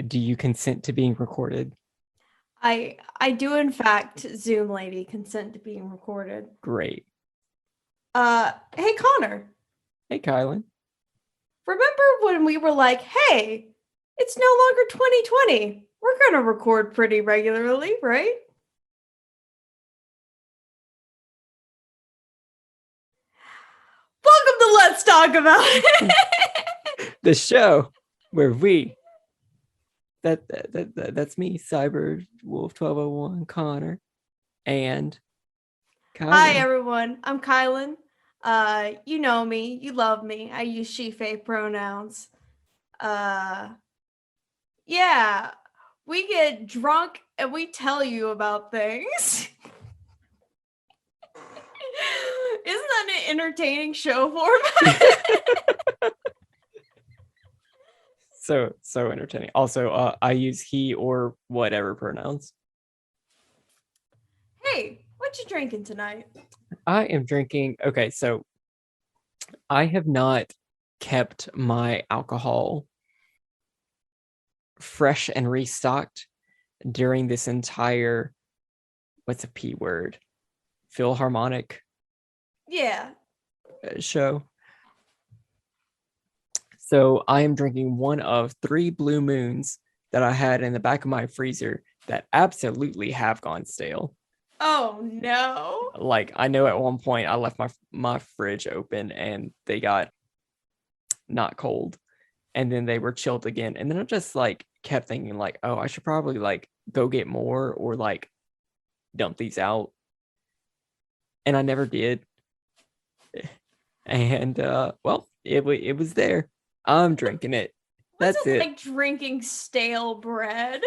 Do you consent to being recorded? I do in fact, Zoom lady, consent to being recorded. Great. Hey Connor, Hey, Kylen. remember when we were like, hey, it's no longer 2020. We're gonna record pretty regularly, right? Welcome to Let's Talk About It. The show where that's me, Cybrwulf1201, Connor, and Hi Kylen. everyone, I'm Kylen. You know me, you love me. I use she/they pronouns. Uh, yeah, we get drunk and we tell you about things. Isn't that an entertaining show format? So entertaining. Also, I use he or whatever pronouns. Hey, what you drinking tonight? I am drinking. Okay, so I have not kept my alcohol fresh and restocked during this entire, what's a P word? Philharmonic Yeah. show. So I am drinking one of 3 Blue Moons that I had in the back of my freezer that absolutely have gone stale. Oh no. Like, I know at one point I left my fridge open and they got not cold, and then they were chilled again. And then I just like kept thinking like, oh, I should probably like go get more or like dump these out. And I never did. And well, it was there. I'm drinking it. What's That's it it. like drinking stale bread?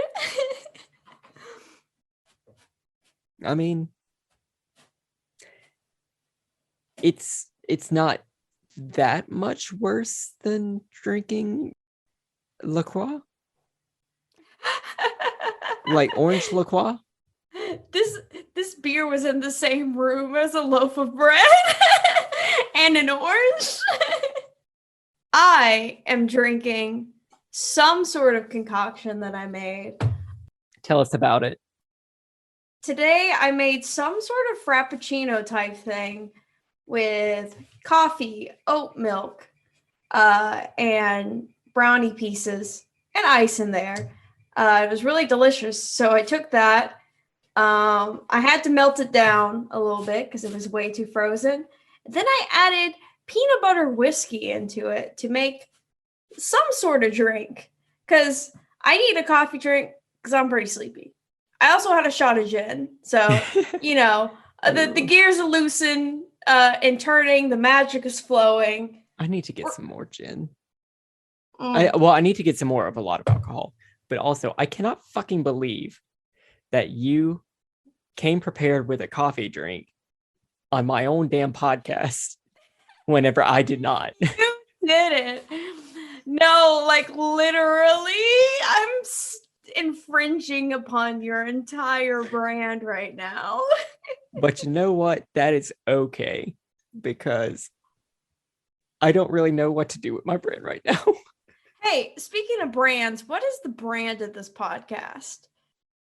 I mean, it's not that much worse than drinking La Croix, like orange La Croix. This beer was in the same room as a loaf of bread and an orange. I am drinking some sort of concoction that I made. Tell us about it. Today I made some sort of frappuccino type thing with coffee, oat milk, and brownie pieces and ice in there. It was really delicious. So I took that. I had to melt it down a little bit because it was way too frozen. Then I added peanut butter whiskey into it to make some sort of drink because I need a coffee drink because I'm pretty sleepy. I also had a shot of gin. So, the gears are loosened and turning, the magic is flowing. I need to get some more gin. Mm. I need to get some more of a lot of alcohol, but also I cannot fucking believe that you came prepared with a coffee drink on my own damn podcast whenever I did not. You did it. No, like literally, I'm infringing upon your entire brand right now. But you know what? That is okay, because I don't really know what to do with my brand right now. Hey, speaking of brands, what is the brand of this podcast?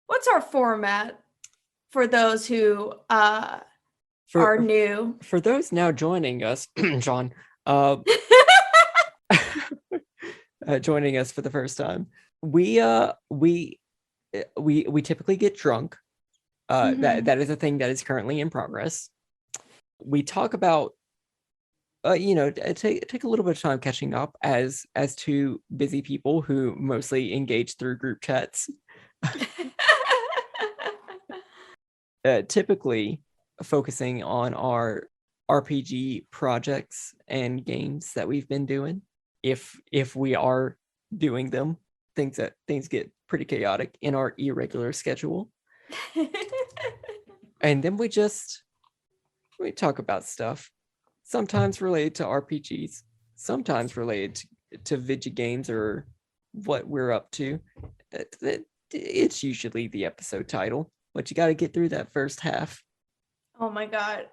What's our format for those who are new? For those now joining us, John, joining us for the first time, we typically get drunk. That is a thing that is currently in progress. We talk about take a little bit of time catching up as two busy people who mostly engage through group chats. Typically focusing on our RPG projects and games that we've been doing. If we are doing them, things get pretty chaotic in our irregular schedule. And then we talk about stuff, sometimes related to RPGs, sometimes related to video games or what we're up to. It's usually the episode title, but you got to get through that first half. Oh my god.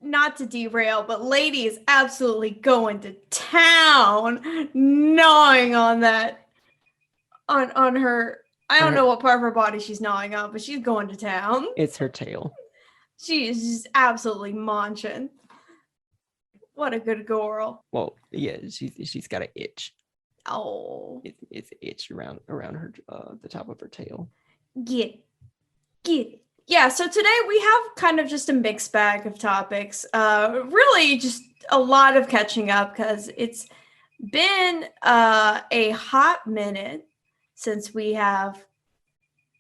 Not to derail, but Lady is absolutely going to town, gnawing on that on her. I don't her- know what part of her body she's gnawing on, but she's going to town. It's her tail. She is just absolutely munching. What a good girl. Well, yeah, she's got an itch. Oh, It's an itch around her the top of her tail. get it. Get it. Yeah, so today we have kind of just a mixed bag of topics. Really just a lot of catching up because it's been a hot minute since we have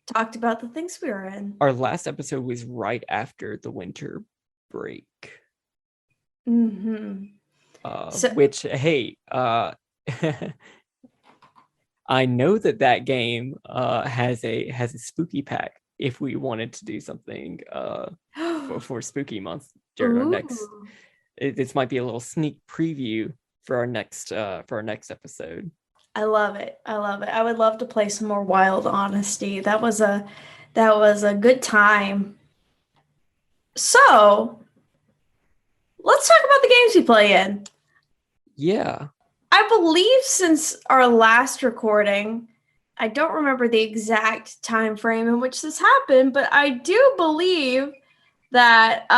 talked about the things we were in. Our last episode was right after the winter break. Mm-hmm. Which, hey, I know that game has a spooky pack if we wanted to do something for spooky months during our next. This might be a little sneak preview for our next episode. I love it. I would love to play some more Wild Honesty. That was a good time. So let's talk about the games we play in. Yeah. I believe since our last recording, I don't remember the exact time frame in which this happened, but I do believe that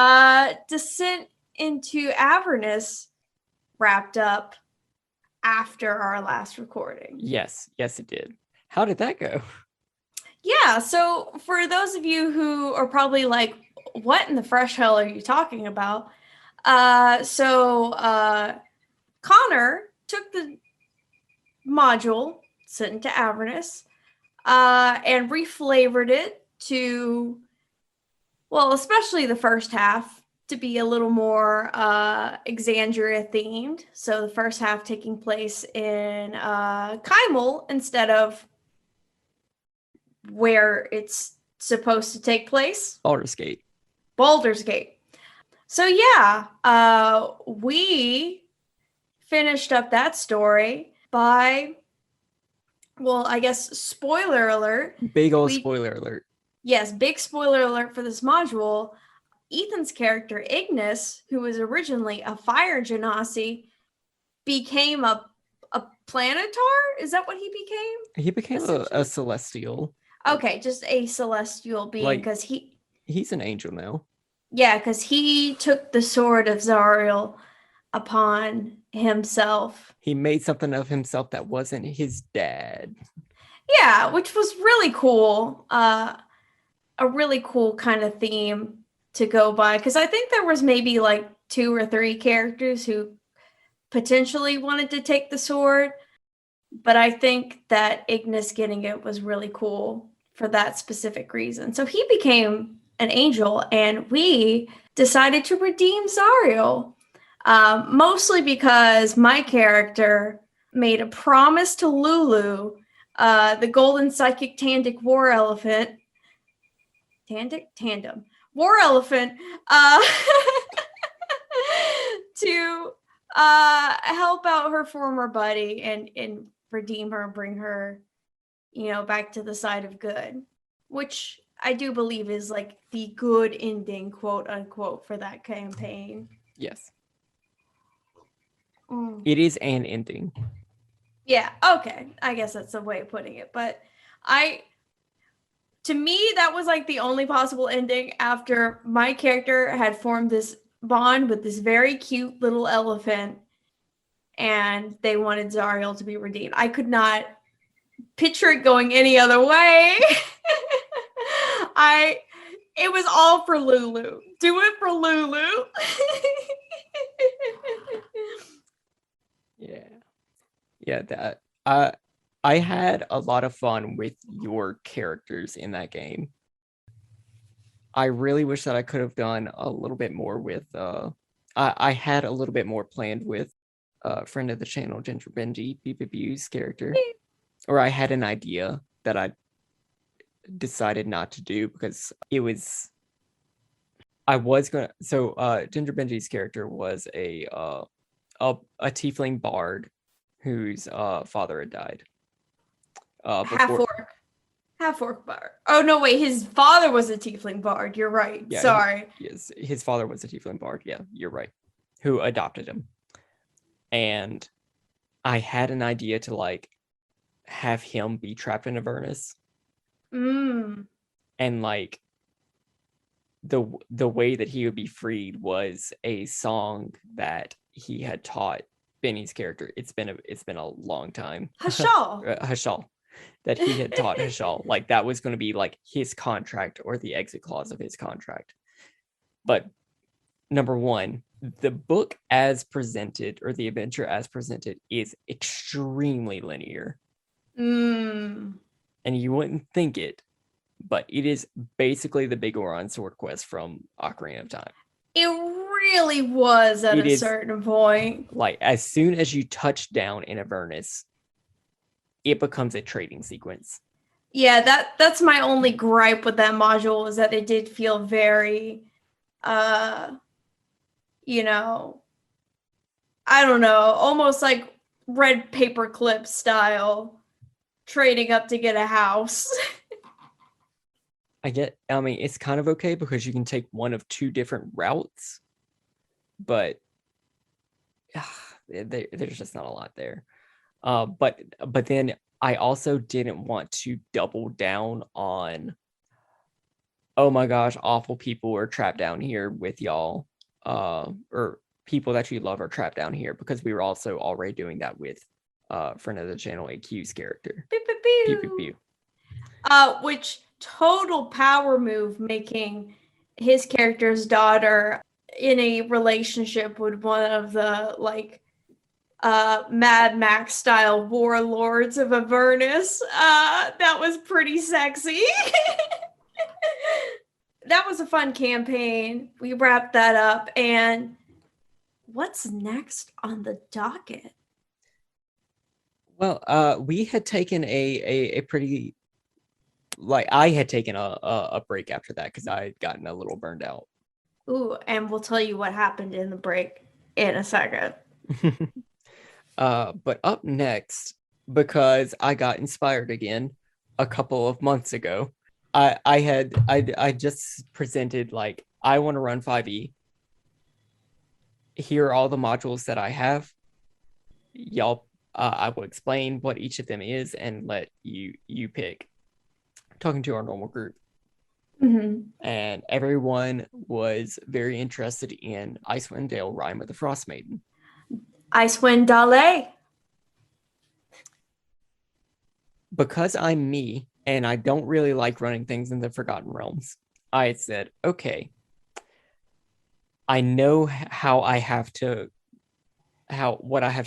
Descent into Avernus wrapped up after our last recording. Yes, it did. How did that go? Yeah, so for those of you who are probably like, what in the fresh hell are you talking about? Connor took the module sent into Avernus and reflavored it to, well, especially the first half, to be a little more Exandria themed. So the first half taking place in Kymel instead of where it's supposed to take place. Baldur's Gate. So yeah, we finished up that story by, well, I guess spoiler alert. Big old spoiler alert. Yes, big spoiler alert for this module. Ethan's character, Ignis, who was originally a fire genasi, became a planetar? Is that what he became? He became a celestial. Okay, just a celestial being, because he's an angel now. Yeah, because he took the sword of Zariel upon himself. He made something of himself that wasn't his dad. Yeah, which was really cool. A really cool kind of theme to go by, because I think there was maybe like 2 or 3 characters who potentially wanted to take the sword, but I think that Ignis getting it was really cool for that specific reason. So he became an angel, and we decided to redeem Zariel, mostly because my character made a promise to Lulu, the golden psychic tandic war elephant, war elephant, to help out her former buddy and redeem her and bring her, back to the side of good, which I do believe is like the good ending, quote unquote, for that campaign. Yes. It is an ending. Yeah, okay. I guess that's the way of putting it. But to me, that was like the only possible ending after my character had formed this bond with this very cute little elephant, and they wanted Zariel to be redeemed. I could not picture it going any other way. It was all for Lulu. Do it for Lulu. Yeah, that I had a lot of fun with your characters in that game. I really wish that I could have done a little bit more with I had a little bit more planned with friend of the channel, Ginger Benji, BBBU's character. Or I had an idea that I decided not to do because it was Ginger Benji's character was a tiefling bard whose father had died. Half orc bard. Oh no, wait, his father was a tiefling bard. You're right. Yeah, sorry. Yes, his father was a tiefling bard. Yeah, you're right. Who adopted him. And I had an idea to have him be trapped in Avernus. Mm. And like the way that he would be freed was a song that he had taught Benny's character. It's been a long time. Hashal. Hashal. That he had taught Hashal. Like that was going to be like his contract or the exit clause of his contract. But number one, the book as presented or the adventure as presented is extremely linear. Mm. And you wouldn't think it, but it is basically the Big Oron sword quest from Ocarina of Time. It really was at a certain point. Like as soon as you touch down in Avernus, it becomes a trading sequence. Yeah, that's my only gripe with that module, is that it did feel very you know, I don't know, almost like red paperclip style, trading up to get a house. I mean, it's kind of okay because you can take one of two different routes, but there's just not a lot there. But then I also didn't want to double down on, oh my gosh, awful people are trapped down here with y'all, or people that you love are trapped down here, because we were also already doing that with friend of the channel AQ's character. Pew, pew, pew. Pew, pew, pew. Which total power move, making his character's daughter in a relationship with one of the like Mad Max style warlords of Avernus. That was pretty sexy. That was a fun campaign. We wrapped that up, and what's next on the docket? Well, we had taken a pretty, like, I had taken a break after that because I had gotten a little burned out. Ooh, and we'll tell you what happened in the break in a second. But up next, because I got inspired again a couple of months ago, I just presented, like, I want to run 5e. Here are all the modules that I have. Y'all, I will explain what each of them is and let you pick. Talking to our normal group. Mm-hmm. And everyone was very interested in Icewind Dale, Rime of the Frost Maiden. Icewind Dale. Because I'm me and I don't really like running things in the Forgotten Realms, I said, okay, I know what I have to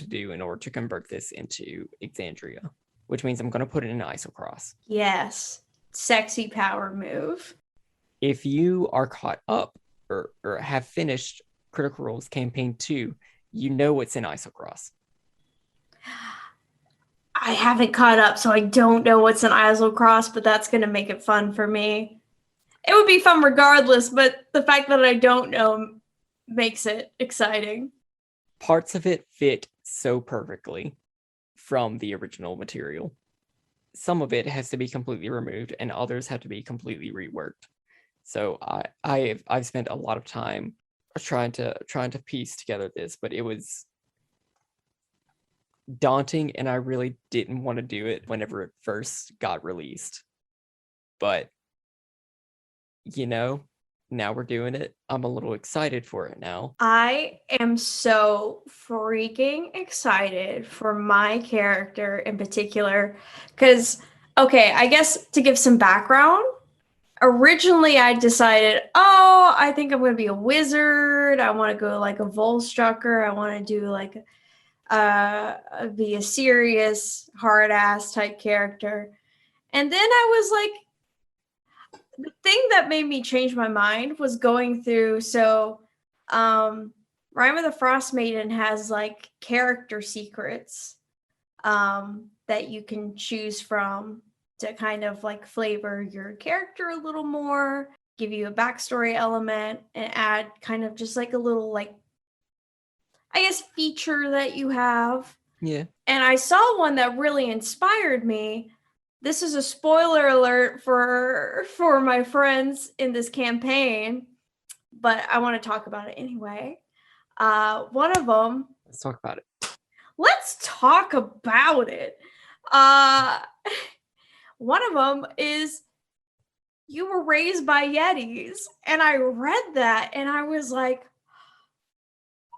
do in order to convert this into Exandria, which means I'm going to put it in Isocross. Yes. Sexy power move. If you are caught up or have finished Critical Role's Campaign 2, you know what's in Isocross. I haven't caught up, so I don't know what's in Isocross, but that's going to make it fun for me. It would be fun regardless, but the fact that I don't know makes it exciting. Parts of it fit so perfectly from the original material. Some of it has to be completely removed and others have to be completely reworked. So I've spent a lot of time trying to piece together this, but it was daunting and I really didn't want to do it whenever it first got released. But you know, now we're doing it. I'm a little excited for it now. I am so freaking excited for my character in particular, because, okay, I guess to give some background, originally I decided, oh, I think I'm going to be a wizard. I want to go like a Volstrucker. I want to do like be a serious hard ass type character. And then I was like, the thing that made me change my mind was going through. So, Rime of the Frost Maiden has like character secrets that you can choose from to kind of like flavor your character a little more, give you a backstory element, and add kind of just like a little, like, I guess, feature that you have. Yeah. And I saw one that really inspired me. This is a spoiler alert for my friends in this campaign, but I want to talk about it anyway. One of them. Let's talk about it. Let's talk about it. Uh, one of them is you were raised by Yetis. And I read that and I was like,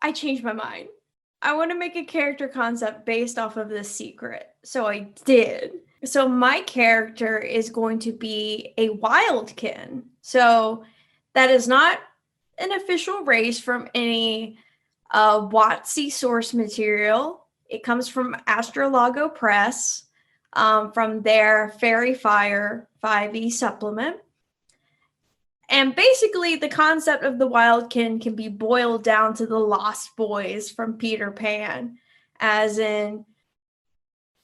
I changed my mind. I want to make a character concept based off of this secret. So I did. So my character is going to be a wildkin. So that is not an official race from any WotC source material. It comes from Astrologo Press, from their Fairy Fire 5e supplement. And basically, the concept of the Wildkin can be boiled down to the Lost Boys from Peter Pan, as in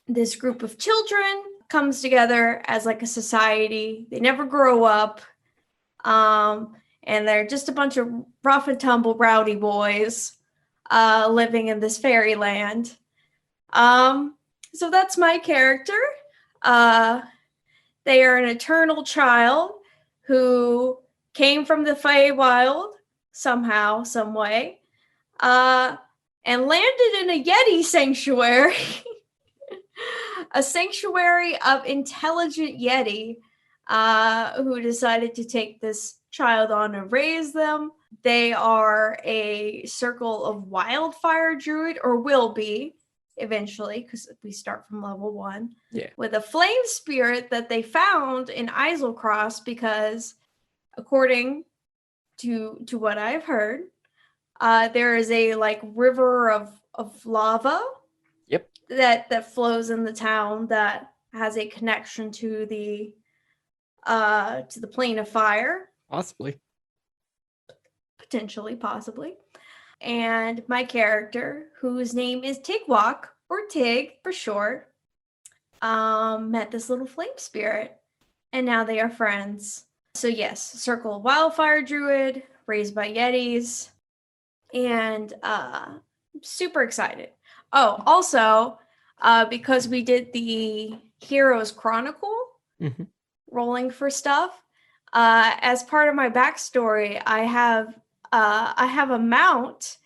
this group of children comes together as like a society. They never grow up, and they're just a bunch of rough and tumble rowdy boys living in this fairyland. So that's my character. They are an eternal child who came from the Feywild somehow, some way, and landed in a Yeti sanctuary, a sanctuary of intelligent Yeti who decided to take this child on and raise them. They are a circle of wildfire druid, or will be eventually, because we start from level 1, with a flame spirit that they found in Iselcross, because according to what I've heard, there is a like river of lava that flows in the town that has a connection to the plane of fire, possibly. And my character, whose name is Tigwalk, or Tig for short, met this little flame spirit, and now they are friends. So yes, Circle of Wildfire Druid, raised by Yetis, and super excited. Oh, also, because we did the Heroes Chronicle, rolling for stuff, as part of my backstory, I have a mount,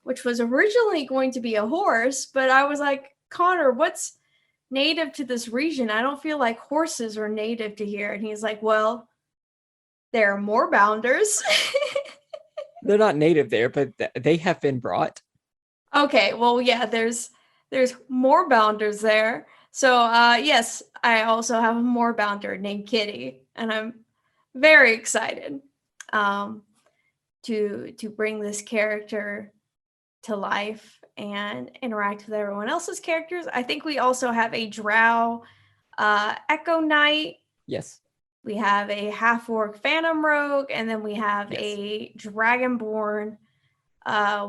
which was originally going to be a horse, but I was like, Connor, what's native to this region? I don't feel like horses are native to here. And he's like, well, there are more bounders. They're not native there, but they have been brought. Okay, well, yeah, there's more bounders there. So yes, I also have a more bounder named Kitty, and I'm very excited to bring this character to life and interact with everyone else's characters. I think we also have a Drow Echo Knight. Yes. We have a half-orc Phantom Rogue, and then we have a Dragonborn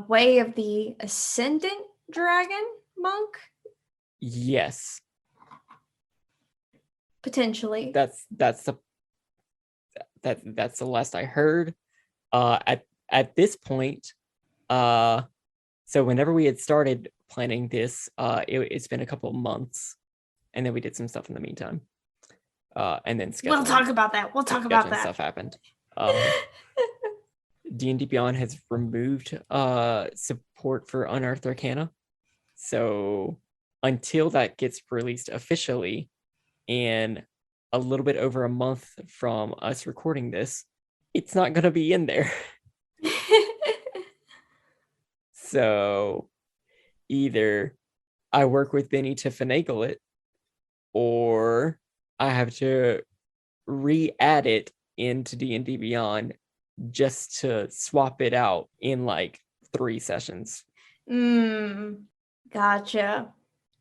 Way of the Ascendant Dragon Monk. Yes. Potentially. That's the last I heard. At this point, so whenever we had started planning this, it's been a couple of months, and then we did some stuff in the meantime. And then we'll talk about that. Stuff happened. D&D Beyond has removed support for Unearthed Arcana. So until that gets released officially in a little bit over a month from us recording this, it's not going to be in there. So either I work with Benny to finagle it, or I have to re-add it into D&D Beyond just to swap it out in like 3 sessions. Gotcha.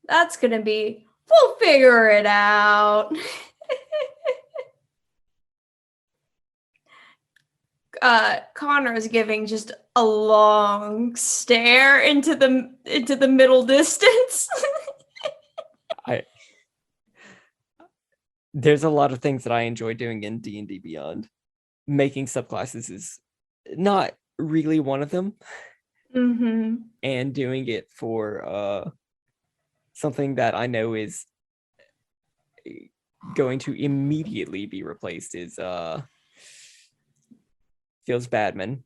That's gonna be, we'll figure it out. Connor is giving just a long stare into the middle distance. There's a lot of things that I enjoy doing in D&D Beyond. Making subclasses is not really one of them. And doing it for something that I know is going to immediately be replaced is Feels Badman.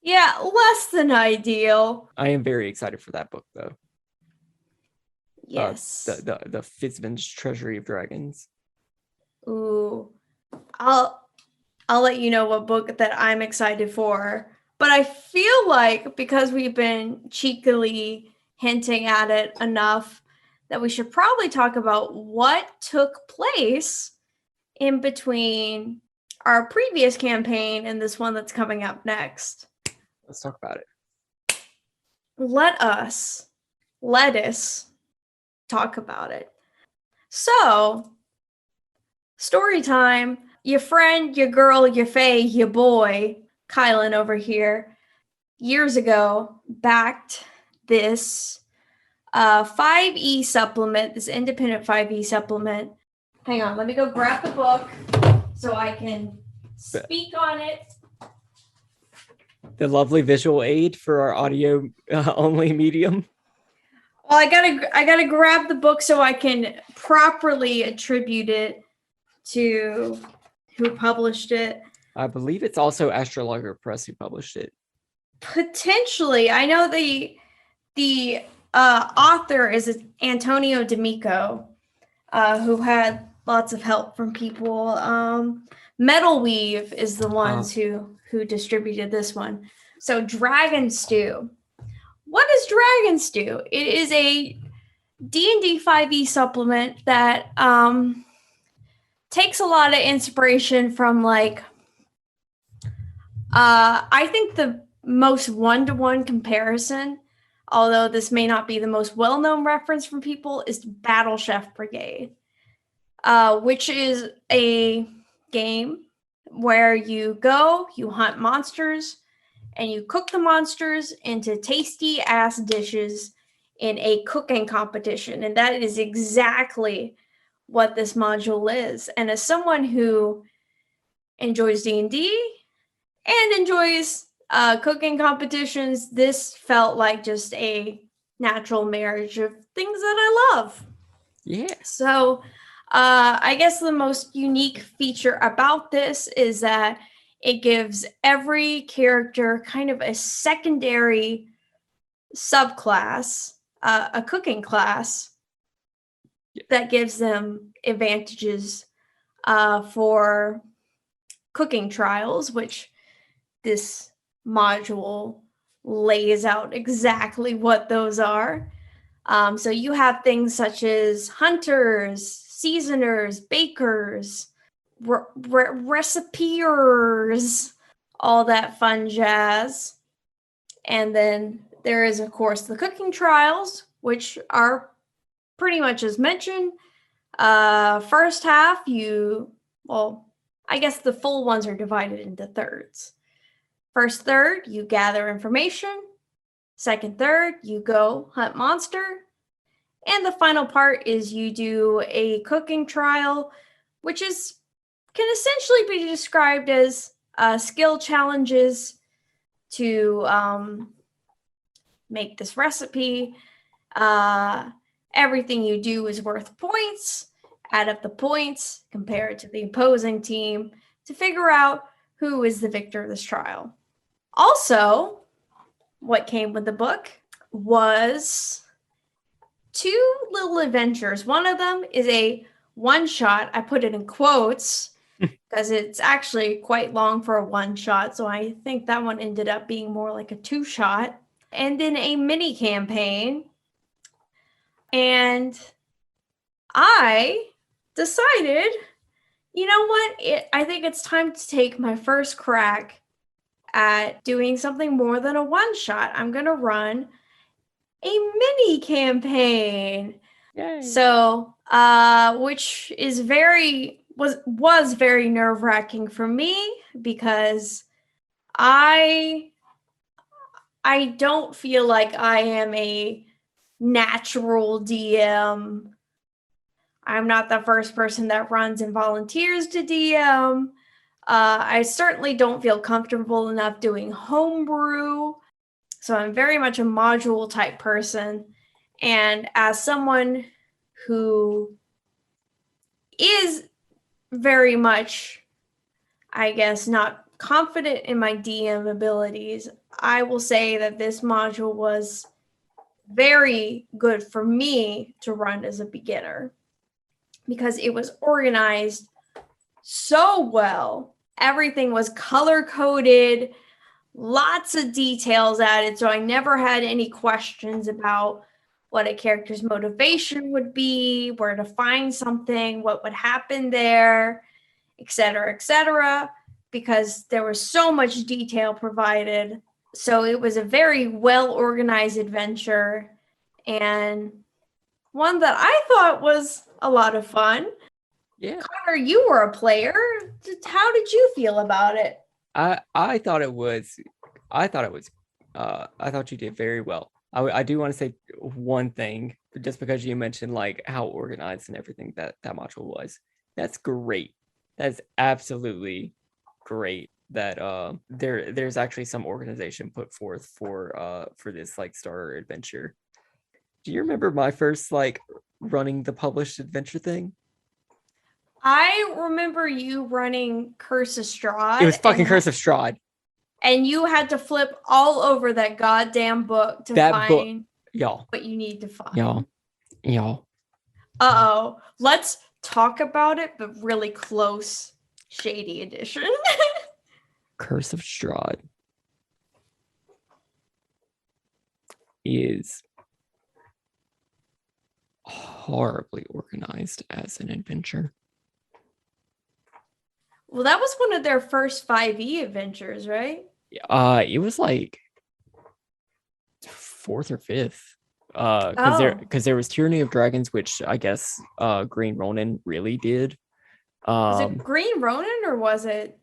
Yeah, less than ideal. I am very excited for that book, though. Yes. The Fitzvin's Treasury of Dragons. Ooh. I'll let you know what book that I'm excited for. But I feel like because we've been cheekily hinting at it enough, that we should probably talk about what took place in between our previous campaign and this one that's coming up next. Let's talk about it. Let us talk about it. So, story time. Your friend, your girl, your fae, your boy, Kylen over here, years ago, backed this 5e supplement, this independent 5e supplement. Hang on, let me go grab the book so I can speak on it. The lovely visual aid for our audio only medium. Well, I gotta grab the book so I can properly attribute it to who published it. I believe it's also Astrologer Press who published it. Potentially, I know the author is Antonio D'Amico, who had lots of help from people. Metal Weave is the ones who distributed this one. So Dragon Stew. What is Dragon Stew? It is a D&D 5e supplement that takes a lot of inspiration from like I think the most one-to-one comparison, although this may not be the most well-known reference from people, is Battle Chef Brigade, which is a game where you go, you hunt monsters, and you cook the monsters into tasty ass dishes in a cooking competition. And that is exactly what this module is. And as someone who enjoys D&D and enjoys cooking competitions, this felt like just a natural marriage of things that I love. Yeah. So I guess the most unique feature about this is that it gives every character kind of a secondary subclass, a cooking class that gives them advantages for cooking trials, which this module lays out exactly what those are. So you have things such as hunters, seasoners, bakers, recipeers, all that fun jazz. And then there is, of course, the cooking trials, which are pretty much as mentioned. First half, I guess the full ones are divided into thirds. First third, you gather information. Second third, you go hunt monster. And the final part is you do a cooking trial, which can essentially be described as skill challenges to make this recipe. Everything you do is worth points. Add up the points, compare it to the opposing team to figure out who is the victor of this trial. Also, what came with the book was 2 little adventures. One of them is a one-shot. I put it in quotes because it's actually quite long for a one-shot. So I think that one ended up being more like a 2-shot. And then a mini campaign. And I decided, you know what? I think it's time to take my first crack at doing something more than a one-shot. I'm going to run a mini campaign. Yay. So, which is was very nerve-wracking for me because I don't feel like I am a natural DM. I'm not the first person that runs and volunteers to DM. I certainly don't feel comfortable enough doing homebrew. So I'm very much a module type person. And as someone who is very much, I guess, not confident in my DM abilities, I will say that this module was very good for me to run as a beginner because it was organized so well. Everything was color coded, lots of details added, so I never had any questions about what a character's motivation would be, where to find something, what would happen there, etc., because there was so much detail provided. So it was a very well organized adventure and one that I thought was a lot of fun. Yeah. Connor, you were a player. How did you feel about it? I thought it was I thought you did very well. I do want to say one thing, just because you mentioned like how organized and everything that module was. That's great. That's absolutely great that there's actually some organization put forth for this like starter adventure. Do you remember my first like running the published adventure thing? I remember you running Curse of Strahd. It was fucking Curse of Strahd. And you had to flip all over that goddamn book to find y'all, what you need to find. Y'all. Uh-oh. Let's talk about it, but really close. Shady edition. Curse of Strahd is horribly organized as an adventure. Well, that was one of their first 5e adventures, right? It was like 4th or 5th. Because there was Tyranny of Dragons, which I guess Green Ronin really did. Was it Green Ronin or was it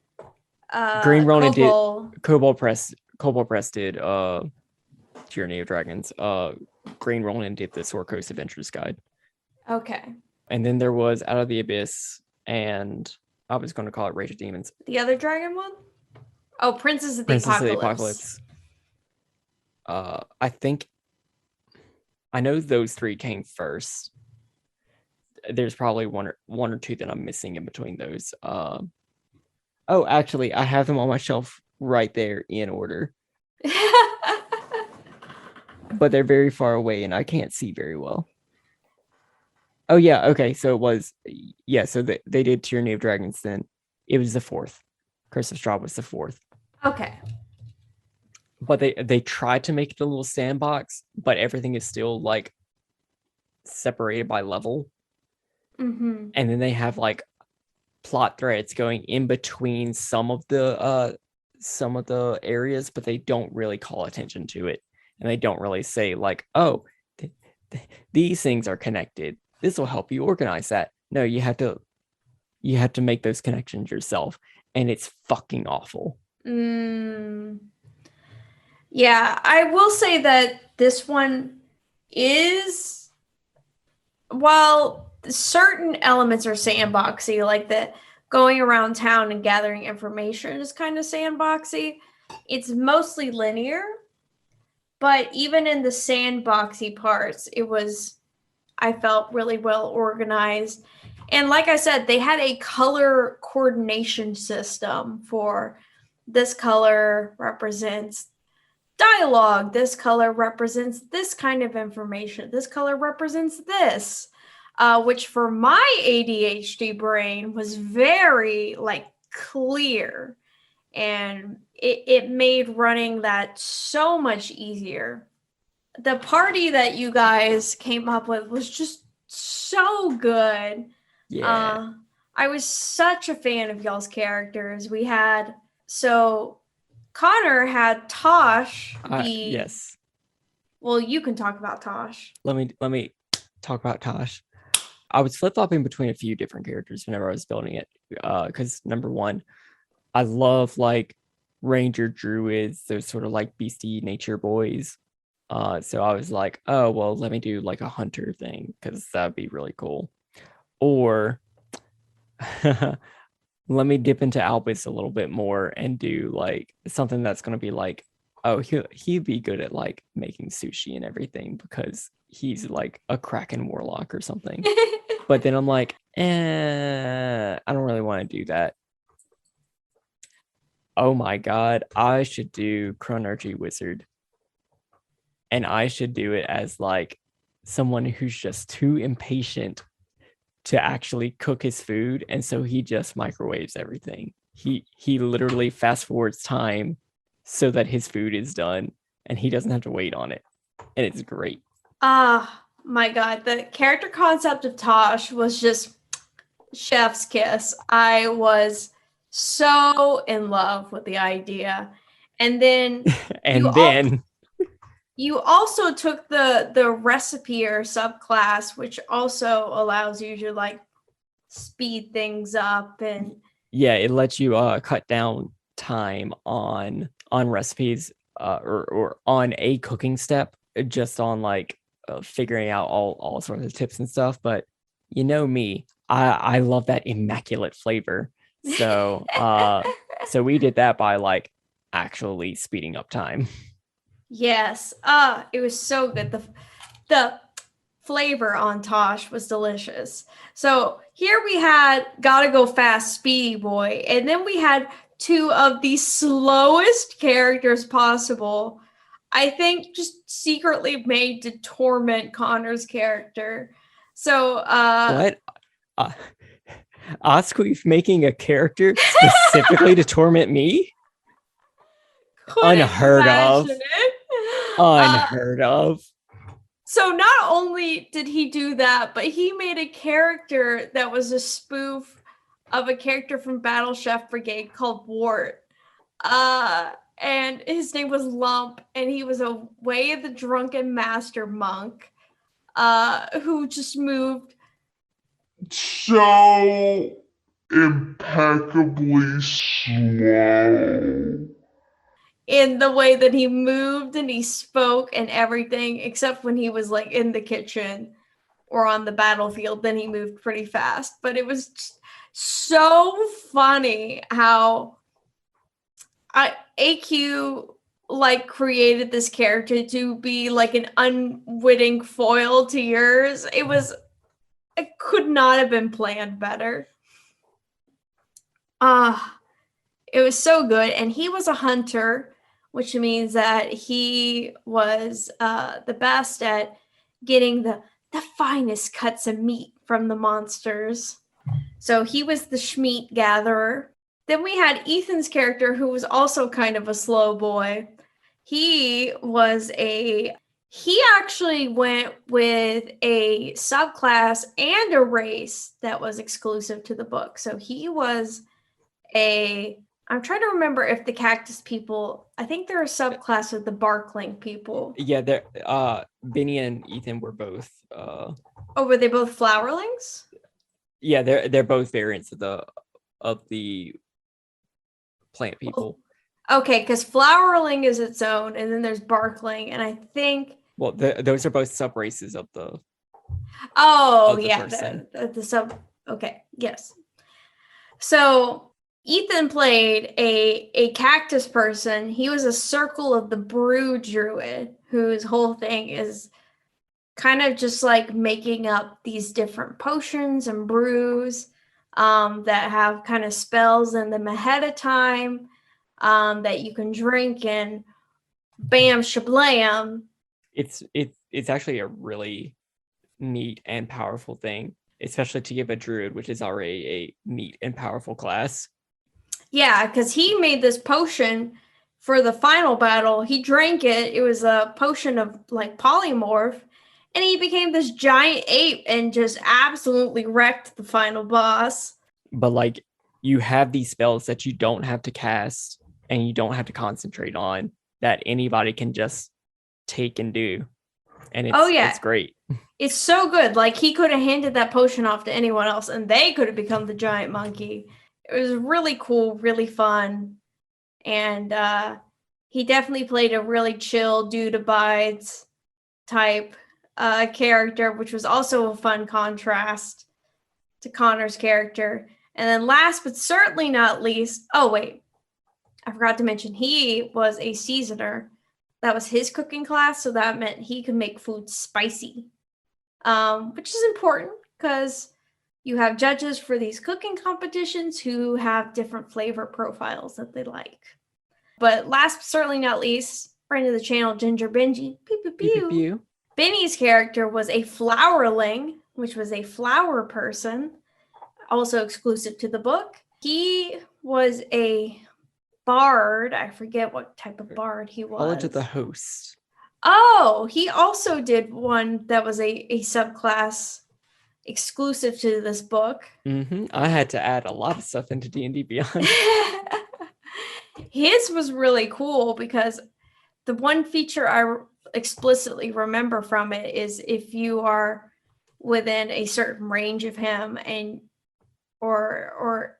Green Ronin Cobalt? did Cobalt Press did Tyranny of Dragons. Green Ronin did the Sword Coast Adventures Guide. Okay. And then there was Out of the Abyss, and I was going to call it Rage of Demons. The other dragon one? Oh, Princess of the Apocalypse. I think I know those 3 came first. There's probably one or two that I'm missing in between those. Oh, actually, I have them on my shelf right there in order. But they're very far away and I can't see very well. Oh yeah, okay. So it was so they did Tyranny of Dragons then. It was the 4th. Curse of Strahd was the 4th. Okay. But they tried to make it a little sandbox, but everything is still like separated by level. Mm-hmm. And then they have like plot threads going in between some of the areas, but they don't really call attention to it. And they don't really say like, oh, these things are connected. This will help you organize that. No, you have to make those connections yourself. And it's fucking awful. Yeah, I will say that this one is, while certain elements are sandboxy, like the going around town and gathering information is kind of sandboxy, it's mostly linear. But even in the sandboxy parts, I felt really well organized. And like I said, they had a color coordination system for this color represents dialogue. This color represents this kind of information. This color represents this, which for my ADHD brain was very like clear. And it made running that so much easier. The party that you guys came up with was just so good. Yeah. I was such a fan of y'all's characters. Connor had Tosh. Yes. Well, you can talk about Tosh. Let me talk about Tosh. I was flip-flopping between a few different characters whenever I was building it. Because number one, I love like ranger druids, those sort of like beastie nature boys. So I was like, oh well, let me do like a hunter thing because that'd be really cool. Or let me dip into Albus a little bit more and do like something that's gonna be like, oh, he'd be good at like making sushi and everything because he's like a Kraken warlock or something. But then I'm like, I don't really want to do that. Oh my god, I should do Chronergy Wizard. and I should do it as like someone who's just too impatient to actually cook his food, and so he just microwaves everything. He literally fast forwards time so that his food is done and he doesn't have to wait on it, and it's great. My God, the character concept of Tosh was just chef's kiss. I was so in love with the idea. And then And then you also took the recipe or subclass, which also allows you to like speed things up. And yeah, it lets you cut down time on recipes or on a cooking step, just on like figuring out all sorts of tips and stuff. But you know me, I love that immaculate flavor. So so we did that by like actually speeding up time. yes, it was so good. The flavor on Tosh was delicious. So here we had Gotta Go Fast Speedy Boy, and then we had two of the slowest characters possible. I think just secretly made to torment Connor's character. So What? Osqueef making a character specifically to torment me? Unheard of. Unheard of. So not only did he do that, but he made a character that was a spoof of a character from Battle Chef Brigade called Wart. And his name was Lump, and he was a Way of the Drunken Master monk who just moved so impeccably slow. in the way that he moved and he spoke and everything, except when he was like in the kitchen or on the battlefield, then he moved pretty fast. But it was so funny how AQ like created this character to be like an unwitting foil to yours. It could not have been planned better. It was so good. And he was a hunter, which means that he was the best at getting the finest cuts of meat from the monsters. So he was the Schmeat gatherer. Then we had Ethan's character, who was also kind of a slow boy. He actually went with a subclass and a race that was exclusive to the book. So he was I'm trying to remember if the cactus people, I think they're a subclass of the barkling people. Yeah, they're Benny and Ethan were both were they both flowerlings? Yeah, they're both variants of the plant people. Okay, because flowerling is its own, and then there's barkling, and I think those are both sub races of the the sub. Okay, yes. So Ethan played a cactus person. He was a circle of the brew druid, whose whole thing is kind of just like making up these different potions and brews that have kind of spells in them ahead of time that you can drink, and bam shablam. It's actually a really neat and powerful thing, especially to give a druid, which is already a neat and powerful class. Yeah, because he made this potion for the final battle. He drank it. It was a potion of like polymorph, and he became this giant ape and just absolutely wrecked the final boss. But like, you have these spells that you don't have to cast and you don't have to concentrate on, that anybody can just take and do. And it's great. It's so good. Like, he could have handed that potion off to anyone else and they could have become the giant monkey. It was really cool, really fun. And he definitely played a really chill dude abides type character, which was also a fun contrast to Connor's character. And then last but certainly not least, I forgot to mention, he was a seasoner. That was his cooking class, so that meant he could make food spicy, which is important because you have judges for these cooking competitions who have different flavor profiles that they like. But last but certainly not least, friend of the channel, Ginger Benji. Pew, pew, Pew, pew, pew. pew. Benny's character was a flowerling, which was a flower person, also exclusive to the book. He was a bard. I forget what type of bard he was. College of the Host. Oh, he also did one that was a subclass exclusive to this book. I had to add a lot of stuff into D&D Beyond. His was really cool because the one feature I explicitly remember from it is if you are within a certain range of him and or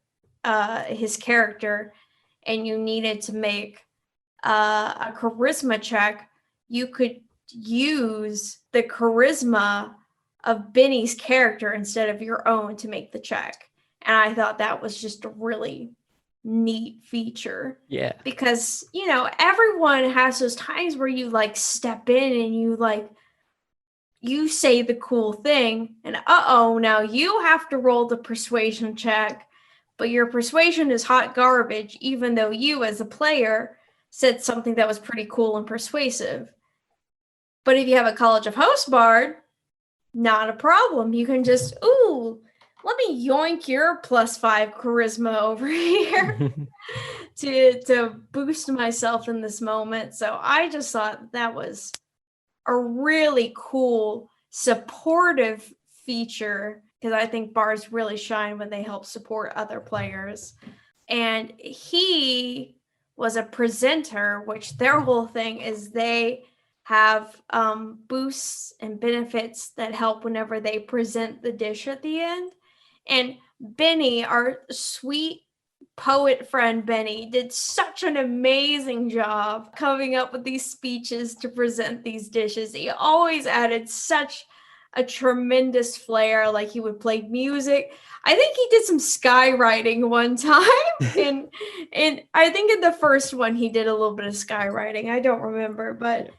his character and you needed to make a charisma check, you could use the charisma of Benny's character instead of your own to make the check. And I thought that was just a really neat feature. Yeah. Because, you know, everyone has those times where you like step in and you say the cool thing and now you have to roll the persuasion check, but your persuasion is hot garbage, even though you as a player said something that was pretty cool and persuasive. But if you have a College of Hosts bard, not a problem. You can just, let me yoink your +5 charisma over here to boost myself in this moment. So I just thought that was a really cool supportive feature because I think bards really shine when they help support other players. And he was a presenter, which their whole thing is they have boosts and benefits that help whenever they present the dish at the end. And Benny, our sweet poet friend Benny, did such an amazing job coming up with these speeches to present these dishes. He always added such a tremendous flair, like he would play music. I think he did some skywriting one time. and I think in the first one he did a little bit of skywriting. I don't remember, but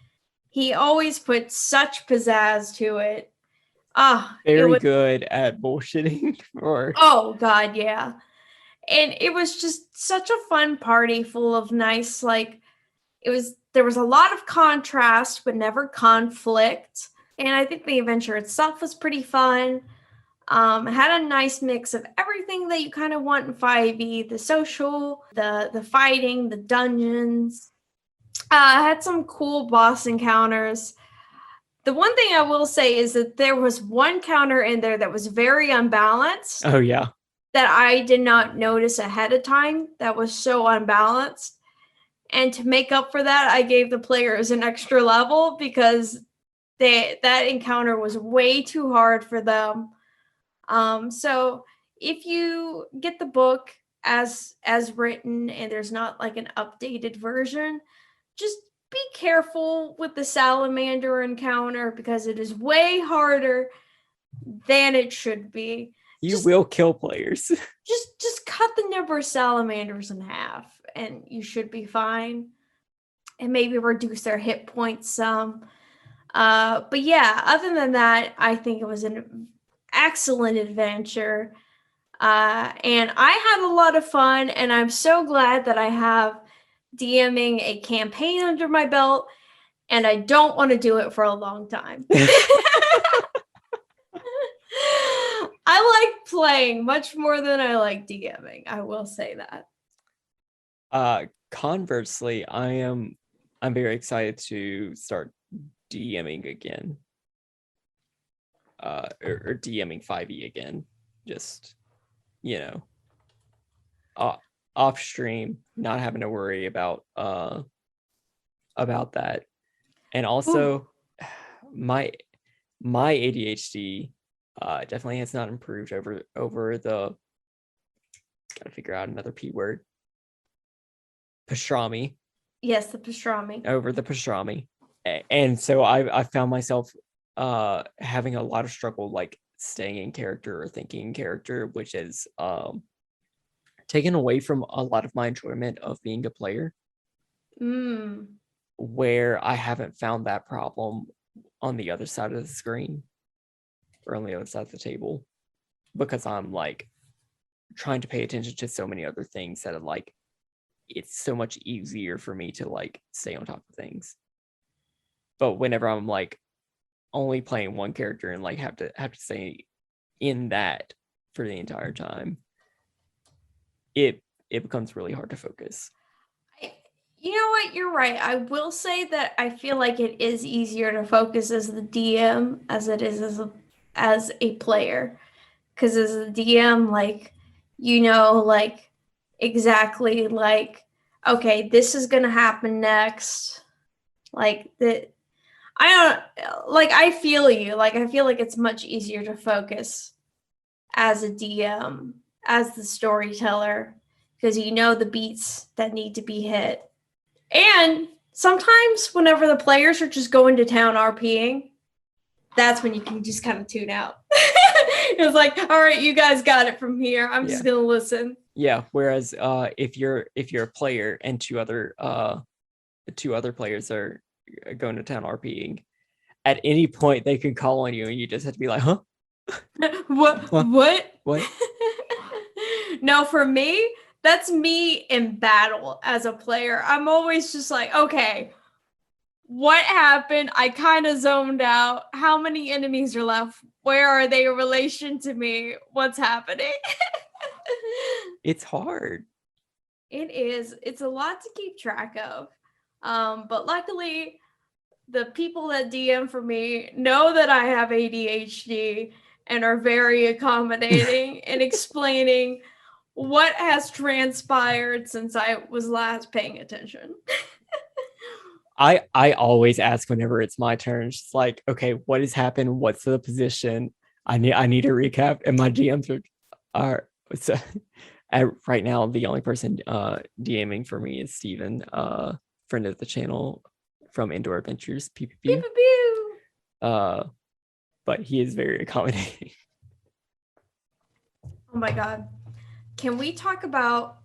he always put such pizzazz to it. Very good at bullshitting. Oh God, yeah. And it was just such a fun party full of nice, there was a lot of contrast, but never conflict. And I think the adventure itself was pretty fun. It had a nice mix of everything that you kind of want in 5e, the social, the fighting, the dungeons. Had some cool boss encounters. The one thing I will say is that there was one counter in there that was very unbalanced. Oh, yeah. That I did not notice ahead of time. That was so unbalanced. And to make up for that, I gave the players an extra level because that encounter was way too hard for them. So if you get the book as written and there's not like an updated version, just be careful with the salamander encounter because it is way harder than it should be. You will kill players. Just cut the number of salamanders in half and you should be fine. And maybe reduce their hit points some. But yeah, other than that, I think it was an excellent adventure. And I had a lot of fun, and I'm so glad that I have DMing a campaign under my belt, and I don't want to do it for a long time. I like playing much more than I like DMing. I will say that. Conversely, I'm very excited to start DMing again. Or DMing 5e again. Just, off stream, not having to worry about that. And also my ADHD definitely has not improved over the, gotta figure out another P word. Pastrami. Yes, the pastrami. Over the pastrami. And so I found myself having a lot of struggle like staying in character or thinking in character, which is taken away from a lot of my enjoyment of being a player. Where I haven't found that problem on the other side of the screen or on the other side of the table, because I'm like trying to pay attention to so many other things that are like it's so much easier for me to like stay on top of things. But whenever I'm like only playing one character and like have to stay in that for the entire time, it becomes really hard to focus. You know what? You're right. I will say that I feel like it is easier to focus as the DM as it is as a player. Because as a DM, like, like exactly like, okay, this is gonna happen next. Like that, I don't like. I feel you. Like I feel like it's much easier to focus as a DM, as the storyteller, because you know the beats that need to be hit. And sometimes whenever the players are just going to town RPing, that's when you can just kind of tune out. It's like, all right, you guys got it from here. I'm just gonna listen. Yeah. Whereas if you're a player and two other players are going to town RPing, at any point they can call on you and you just have to be like, huh? What? No, for me, that's me in battle as a player. I'm always just like, okay, what happened? I kind of zoned out. How many enemies are left? Where are they in relation to me? What's happening? It's hard. It is. It's a lot to keep track of. But luckily, the people that DM for me know that I have ADHD and are very accommodating and explaining what has transpired since I was last paying attention. I always ask whenever it's my turn. It's like, okay, what has happened? What's the position? I need a recap. And my GMs are so, right now the only person DMing for me is Steven, friend of the channel from Indoor Adventures, pew pew pew. Pew, pew, pew. But he is very accommodating. Oh my god. Can we talk about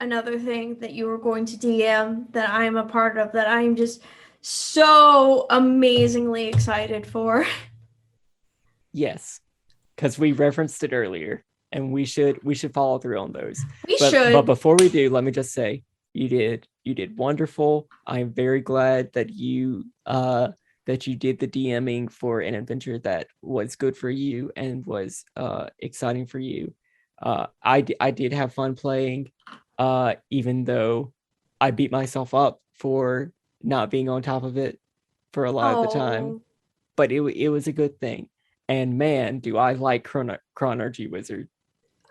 another thing that you were going to DM that I am a part of that I am just so amazingly excited for? Yes, because we referenced it earlier, and we should follow through on those. We should. But before we do, let me just say you did wonderful. I'm very glad that you did the DMing for an adventure that was good for you and was exciting for you. I did have fun playing, even though I beat myself up for not being on top of it for a lot of the time. But it was a good thing. And man, do I like Chronergy Wizard.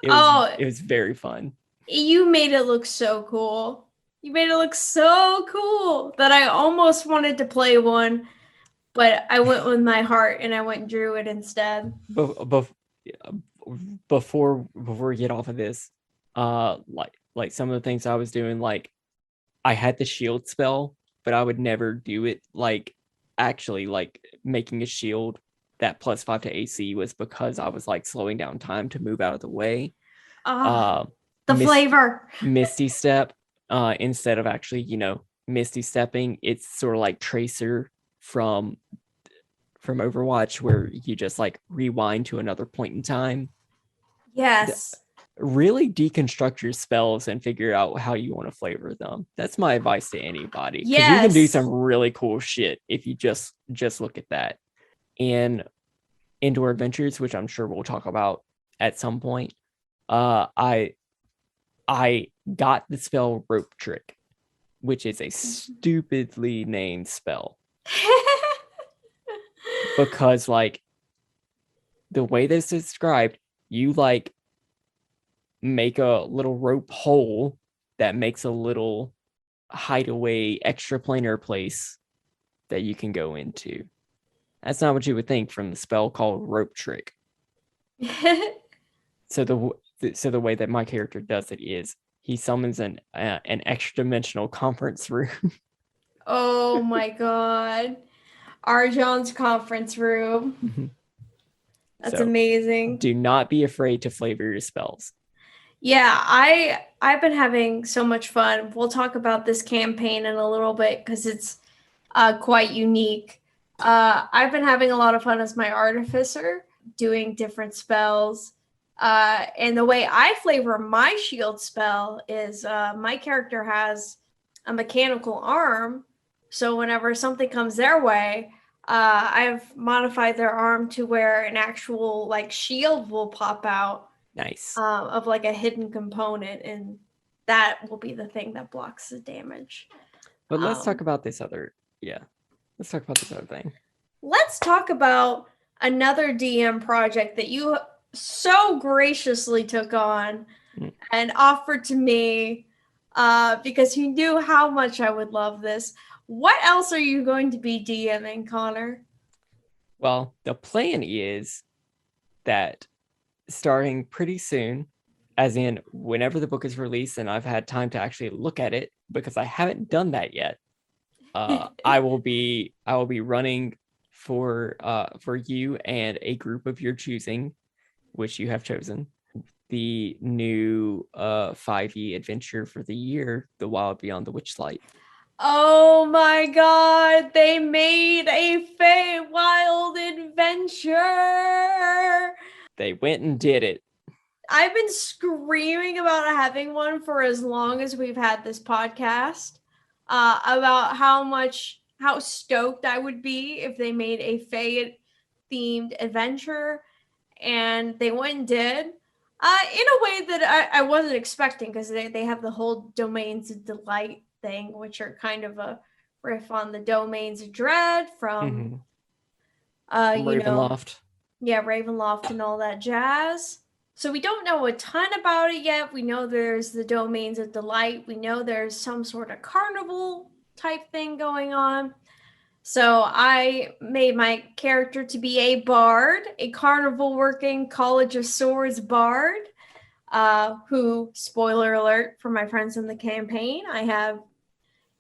It was very fun. You made it look so cool. You made it look so cool that I almost wanted to play one, but I went with my heart and I went Druid instead. Before we get off of this, like some of the things I was doing, like I had the shield spell, but I would never do it like actually like making a shield that +5 to AC was because I was like slowing down time to move out of the way. Flavor. Misty Step, instead of actually, Misty Stepping, it's sort of like Tracer from Overwatch, where you just like rewind to another point in time. Yes. Really deconstruct your spells and figure out how you want to flavor them. That's my advice to anybody. Because you can do some really cool shit if you just look at that. In Indoor Adventures, which I'm sure we'll talk about at some point, I got the spell Rope Trick, which is a stupidly named spell. Because like the way this is described, you like make a little rope hole that makes a little hideaway extra planar place that you can go into. That's not what you would think from the spell called Rope Trick. So the way that my character does it is he summons an extra dimensional conference room. Oh my god. Arjon's conference room. That's amazing. Do not be afraid to flavor your spells. Yeah, I've been having so much fun. We'll talk about this campaign in a little bit because it's quite unique. I've been having a lot of fun as my artificer, doing different spells. And the way I flavor my shield spell is my character has a mechanical arm. So whenever something comes their way, I've modified their arm to where an actual like shield will pop out. Nice. Of like a hidden component, and that will be the thing that blocks the damage. But let's talk about this other. Yeah, let's talk about this other thing. Let's talk about another DM project that you so graciously took on and offered to me because you knew how much I would love this. What else are you going to be DMing, Connor? Well, the plan is that starting pretty soon, as in whenever the book is released and I've had time to actually look at it, because I haven't done that yet, I will be running for you and a group of your choosing, which you have chosen, the new 5e adventure for the year, The Wild Beyond the Witchlight. Oh my god, they made a Feywild adventure! They went and did it. I've been screaming about having one for as long as we've had this podcast, about how stoked I would be if they made a Fey themed adventure, and they went and did. In a way that I wasn't expecting, because they have the whole Domains of Delight thing, which are kind of a riff on the Domains of Dread from Ravenloft. Ravenloft and all that jazz. So we don't know a ton about it yet. We know there's the Domains of Delight. We know there's some sort of carnival type thing going on. So I made my character to be a bard, a carnival working College of Swords bard, who, spoiler alert for my friends in the campaign, I have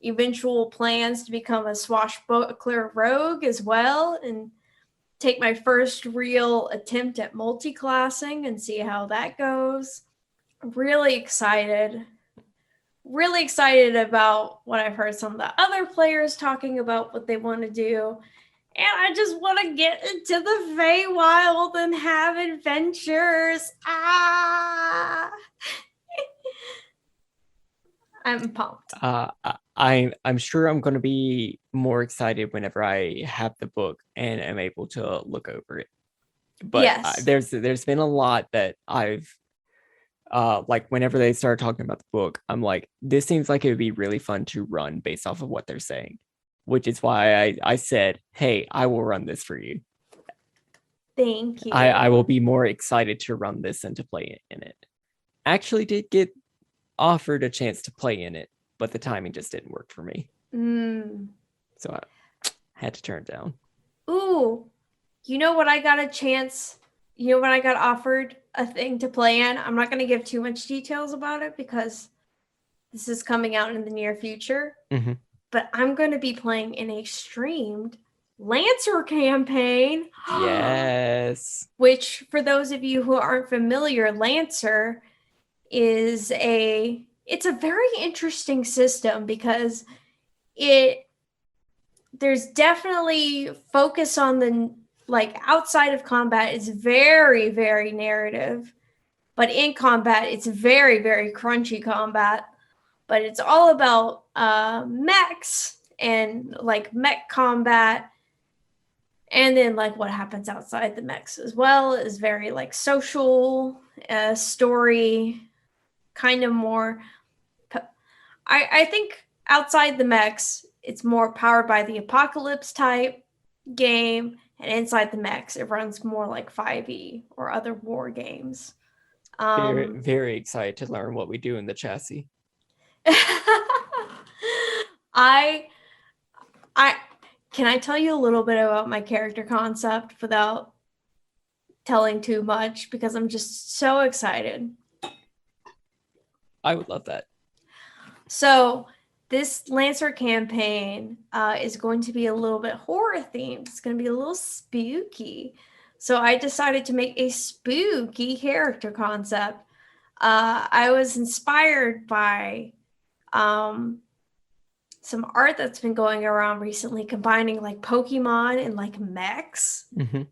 eventual plans to become a swashbuckler rogue as well, and take my first real attempt at multi-classing and see how that goes. Really excited about what I've heard some of the other players talking about, what they want to do. And I just want to get into the Feywild and have adventures. I'm pumped. I'm sure I'm going to be more excited whenever I have the book and am able to look over it. But yes. There's been a lot that I've like whenever they start talking about the book, I'm like, this seems like it would be really fun to run based off of what they're saying, which is why I said, hey, I will run this for you. Thank you. I will be more excited to run this than to play in it. Actually did get offered a chance to play in it, but the timing just didn't work for me. So I had to turn it down. Ooh, you know what I got a chance? You know when I got offered a thing to play in? I'm not going to give too much details about it because this is coming out in the near future. Mm-hmm. But I'm going to be playing in a streamed Lancer campaign. Yes. Which, for those of you who aren't familiar, Lancer is it's a very interesting system because there's definitely focus on the, like, outside of combat is very, very narrative, but in combat it's very, very crunchy combat. But it's all about mechs and like mech combat, and then like what happens outside the mechs as well is very like social story, kind of more. I think outside the mechs, it's more powered by the apocalypse type game, and inside the mechs, it runs more like 5e or other war games. Very, very excited to learn what we do in the chassis. Can I tell you a little bit about my character concept without telling too much? Because I'm just so excited. I would love that. So this Lancer campaign is going to be a little bit horror themed. It's going to be a little spooky. So I decided to make a spooky character concept. I was inspired by some art that's been going around recently, combining like Pokemon and like mechs. Mm-hmm.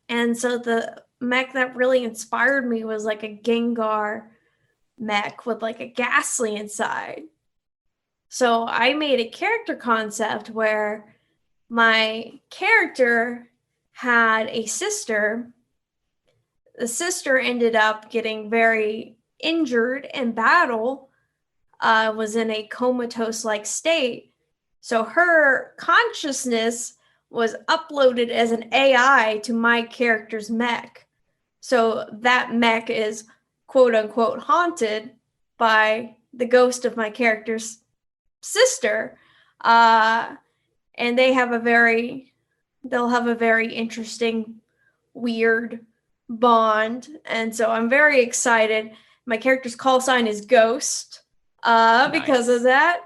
And so the mech that really inspired me was like a Gengar mech with like a ghastly inside. So I made a character concept where my character had a sister. The sister ended up getting very injured in battle, was in a comatose like state. So her consciousness was uploaded as an AI to my character's mech. So that mech is quote unquote haunted by the ghost of my character's sister. And they'll have a very interesting, weird bond. And so I'm very excited. My character's call sign is Ghost, because of that.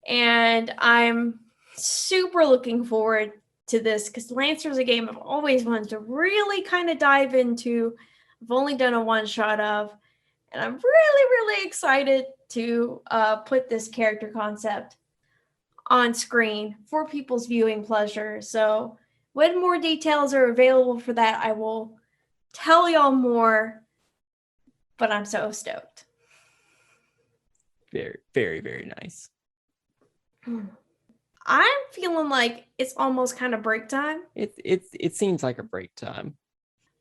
And I'm super looking forward to this because Lancer's a game I've always wanted to really kind of dive into. I've only done a one shot of, and I'm really, really excited to put this character concept on screen for people's viewing pleasure. So when more details are available for that, I will tell y'all more, but I'm so stoked. Very, very, very nice. I'm feeling like it's almost kind of break time. It seems like a break time.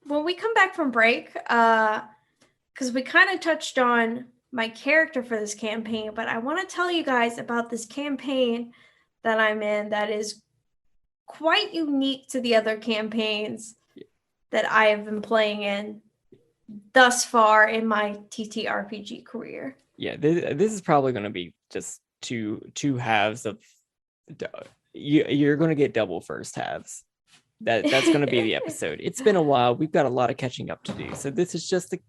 When we come back from break, because we kind of touched on my character for this campaign, but I want to tell you guys about this campaign that I'm in that is quite unique to the other campaigns that I have been playing in thus far in my TTRPG career. Yeah, this is probably going to be just two halves of you're going to get double first halves. That's going to be the episode. It's been a while. We've got a lot of catching up to do. So this is just the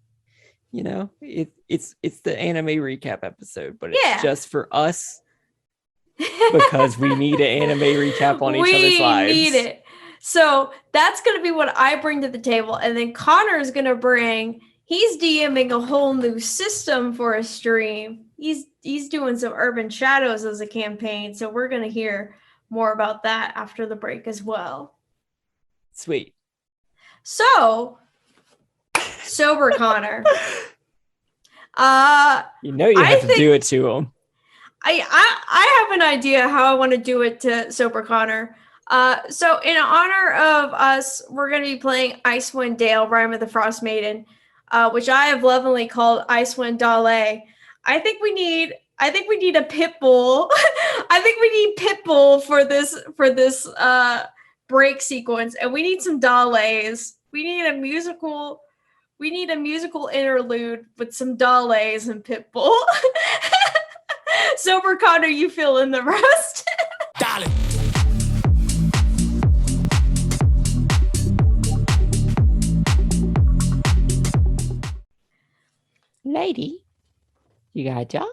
it's the anime recap episode, but it's just for us because we need an anime recap on each other's lives. We need it. So that's going to be what I bring to the table. And then Connor is going to bring, he's DMing a whole new system for a stream. He's doing some Urban Shadows as a campaign. So we're going to hear more about that after the break as well. Sweet. So, sober Connor. You have to do it to him. I have an idea how I want to do it to sober Connor. So in honor of us, we're going to be playing Icewind Dale, Rime of the Frost Maiden, which I have lovingly called Icewind Dale. I think we need a pit bull. I think we need pit bull for this break sequence, and we need some Dales. We need a musical interlude with some Dales and pit bull. Sober Connor, you fill in the rest. Darling. Lady, you got a dog?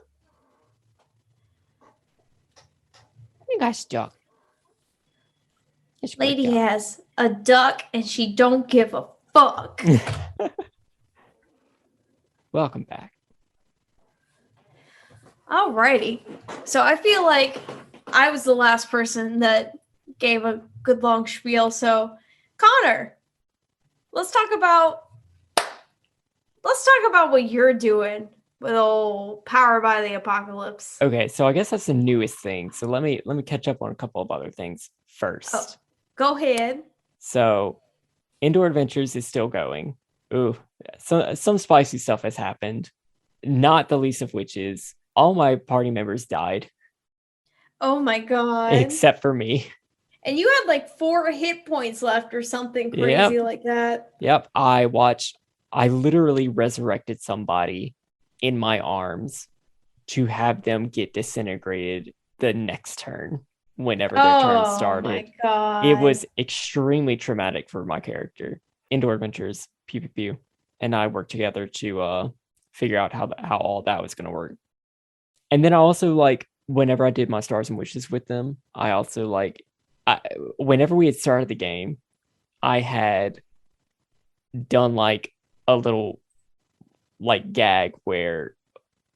You got a dog. Lady has a duck and she don't give a fuck. Welcome back. Alrighty. So I feel like I was the last person that gave a good long spiel. So Connor, let's talk about what you're doing with old Power by the Apocalypse. Okay, so I guess that's the newest thing. So let me catch up on a couple of other things first. Oh, go ahead. So Indoor Adventures is still going. Ooh, some spicy stuff has happened. Not the least of which is all my party members died. Oh my god. Except for me. And you had like 4 hit points left or something crazy like that. Yep. I literally resurrected somebody in my arms to have them get disintegrated the next turn whenever their turn started. Oh my god. It was extremely traumatic for my character. Indoor Adventures, pew pew pew, and I worked together to figure out how all that was going to work. And then I also, like, whenever I did my Stars and Wishes with them, I also, like, whenever we had started the game, I had done, like, a little, like, gag where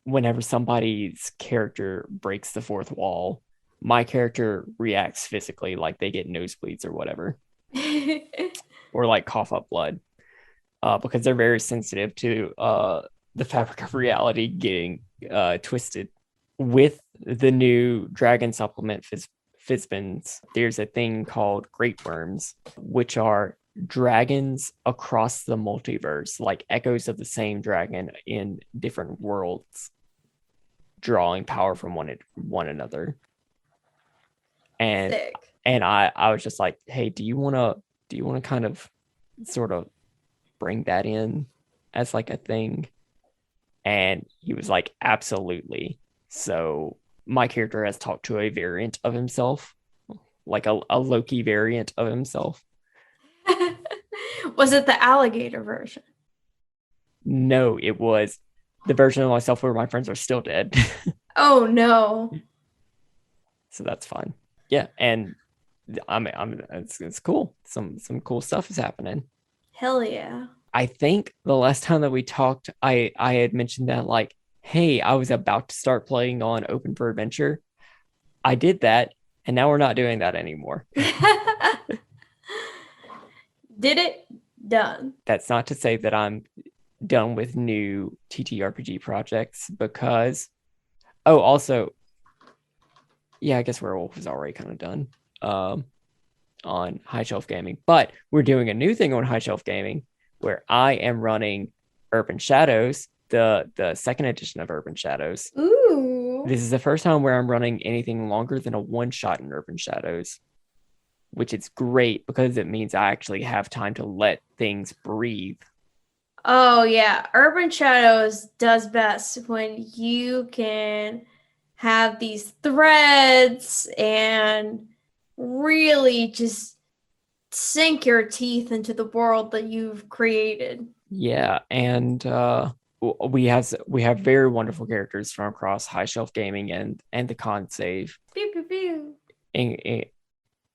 whenever somebody's character breaks the fourth wall, my character reacts physically, like they get nosebleeds or whatever. Or, like, cough up blood. because they're very sensitive to the fabric of reality getting twisted. With the new dragon supplement Fizbins, there's a thing called great worms, which are dragons across the multiverse, like echoes of the same dragon in different worlds, drawing power from one another. And Sick. I was just like, hey, do you want to kind of sort of bring that in as like a thing? And he was like, absolutely. So my character has talked to a variant of himself, like a Loki variant of himself. Was it the alligator version? No, it was the version of myself where my friends are still dead. Oh no. So that's fine. Yeah, and I'm it's cool. Some cool stuff is happening. Hell yeah. I think the last time that we talked, I had mentioned that like, hey, I was about to start playing on Open for Adventure. I did that, and now we're not doing that anymore. Did it? Done. That's not to say that I'm done with new TTRPG projects because also, yeah, I guess Werewolf is already kind of done on High Shelf Gaming, but we're doing a new thing on High Shelf Gaming where I am running Urban Shadows, the second edition of Urban Shadows. Ooh. This is the first time where I'm running anything longer than a one shot in Urban Shadows, which is great because it means I actually have time to let things breathe. Oh yeah, Urban Shadows does best when you can have these threads and really just sink your teeth into the world that you've created. Yeah, and we have very wonderful characters from across High Shelf Gaming and the Con Save. Pew pew pew.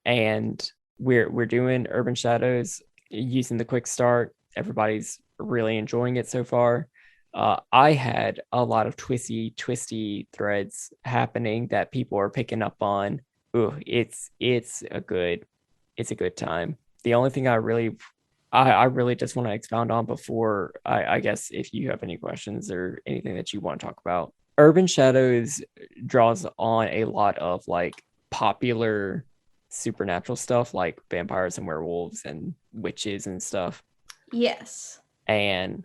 And we're doing Urban Shadows using the quick start. Everybody's really enjoying it so far. I had a lot of twisty threads happening that people are picking up on. Ooh, it's a good time. The only thing I really just want to expound on before I guess if you have any questions or anything that you want to talk about. Urban Shadows draws on a lot of like popular supernatural stuff like vampires and werewolves and witches and stuff. Yes. And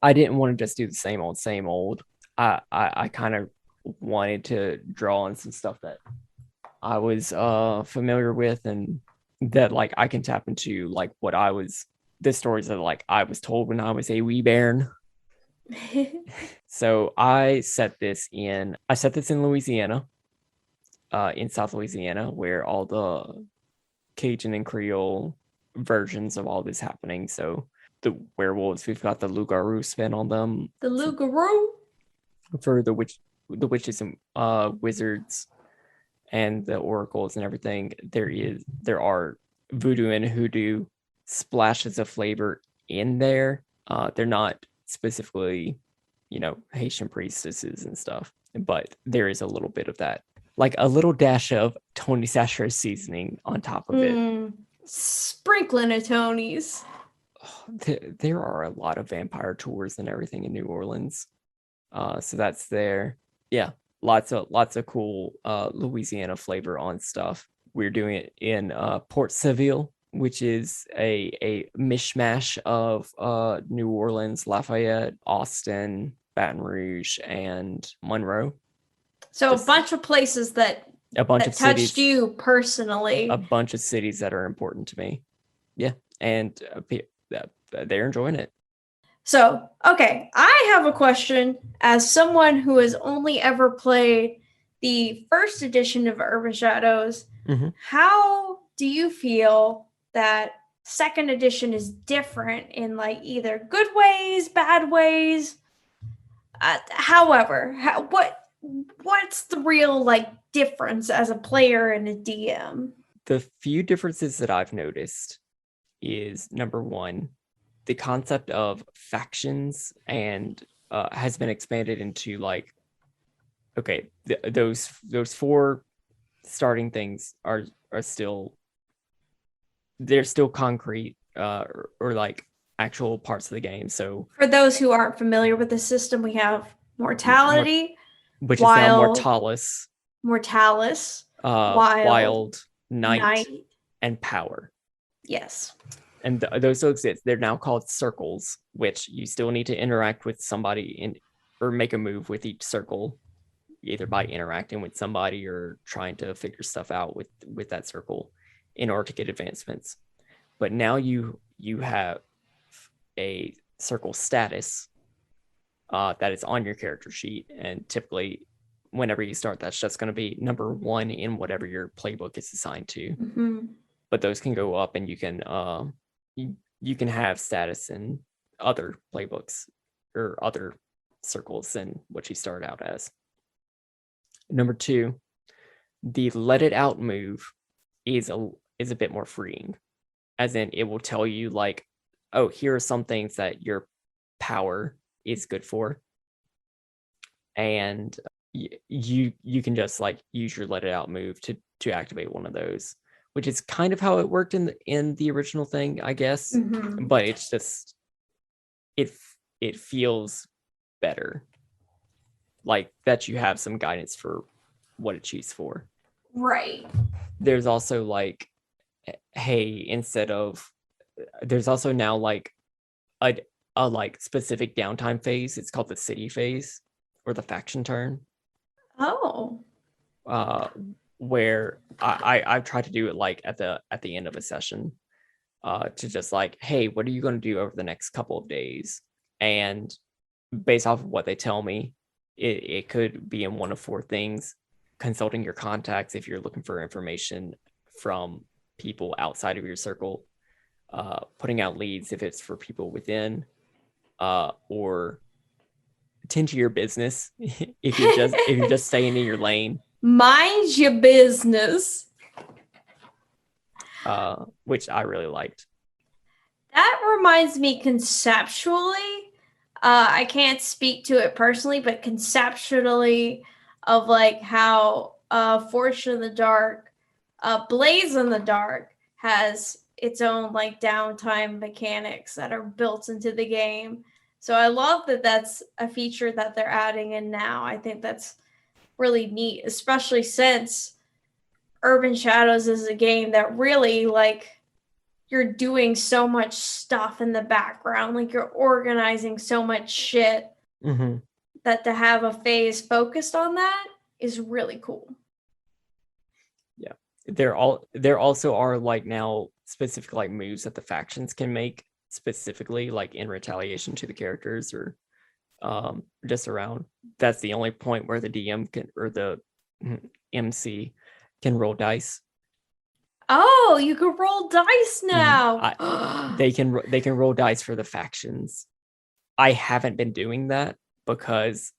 I didn't want to just do the same old. I kind of wanted to draw on some stuff that I was familiar with and that like I can tap into like the stories that like I was told when I was a wee bairn. So I set this in Louisiana, in South Louisiana, where all the Cajun and Creole versions of all this happening. So the werewolves, we've got the loup-garou spin on them. The loup-garou for the witches and wizards and the oracles and everything. There are voodoo and hoodoo splashes of flavor in there. They're not specifically, Haitian priestesses and stuff, but there is a little bit of that, like a little dash of Tony Sashra seasoning on top of it. Sprinkling of Tony's. There are a lot of vampire tours and everything in New Orleans. So that's there. Yeah, lots of cool Louisiana flavor on stuff. We're doing it in Port Seville, which is a mishmash of New Orleans, Lafayette, Austin, Baton Rouge, and Monroe. So a bunch of places that touched cities, you personally. A bunch of cities that are important to me. Yeah, and they're enjoying it. So, okay, I have a question as someone who has only ever played the first edition of Urban Shadows. Mm-hmm. How do you feel that second edition is different in like either good ways, bad ways? However, what's the real like difference as a player and a DM? The few differences that I've noticed is number one, the concept of factions and has been expanded into like, okay, those four starting things are still, they're still concrete or like actual parts of the game. So For those who aren't familiar with the system, we have mortality, which is now wild, mortalis, wild, night, night. and power. Yes. And those still exist. They're now called circles, which you still need to interact with somebody or make a move with each circle, either by interacting with somebody or trying to figure stuff out with that circle in order to get advancements. But now you have a circle status that is on your character sheet, and typically whenever you start, that's just going to be number 1 in whatever your playbook is assigned to. Mm-hmm. But those can go up, and you can you can have status in other playbooks or other circles than what you started out as. Number 2, the let it out move is a bit more freeing, as in it will tell you like, oh, here are some things that your power is good for, and you can just like use your let it out move to activate one of those, which is kind of how it worked in the original thing, I guess. Mm-hmm. But it's just it feels better, like that you have some guidance for what it's used for. Right. There's also like, hey, there's also now like a like specific downtime phase. It's called the city phase or the faction turn. Oh. Where I've tried to do it like at the end of a session, to just like, hey, what are you going to do over the next couple of days? And based off of what they tell me, it could be in one of 4 things: consulting your contacts if you're looking for information from people outside of your circle, putting out leads if it's for people within, or tend to your business if you're just staying in your lane. Mind your business. Which I really liked. That reminds me conceptually. I can't speak to it personally, but conceptually of like how Forge in the Dark, Blaze in the Dark has its own like downtime mechanics that are built into the game. So I love that that's a feature that they're adding in now. I think that's really neat, especially since Urban Shadows is a game that really like you're doing so much stuff in the background, like you're organizing so much shit, that to have a phase focused on that is really cool. Yeah, there also are like now specific like moves that the factions can make specifically like in retaliation to the characters or just around. That's the only point where the DM can, or the MC can roll dice. Oh, you can roll dice now. They can roll dice for the factions. I haven't been doing that because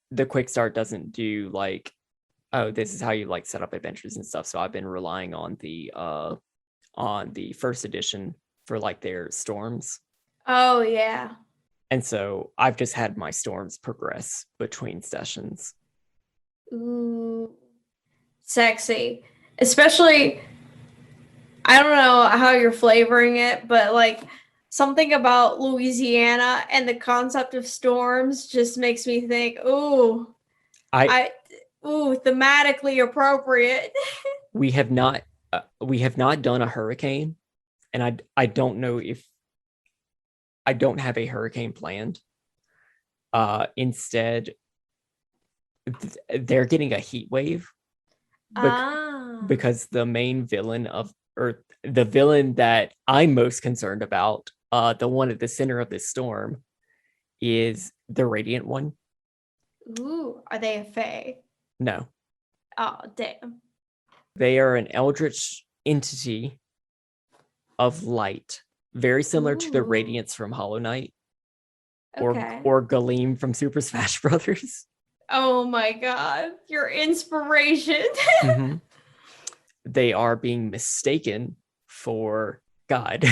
the quick start doesn't do like, oh, this is how you like set up adventures and stuff. So I've been relying on the first edition for like their storms. Oh yeah. And so I've just had my storms progress between sessions. Ooh, sexy. Especially, I don't know how you're flavoring it, but like something about Louisiana and the concept of storms just makes me think, ooh, thematically appropriate. we have not done a hurricane, and I don't know if I don't have a hurricane planned. Instead, they're getting a heat wave because the main villain or the villain that I'm most concerned about, the one at the center of this storm, is the Radiant One. Ooh, are they a fae? No. Oh, damn. They are an eldritch entity of light, very similar to the Radiance from Hollow Knight, or Galeem from Super Smash Brothers. Oh my god, your inspiration. They are being mistaken for God,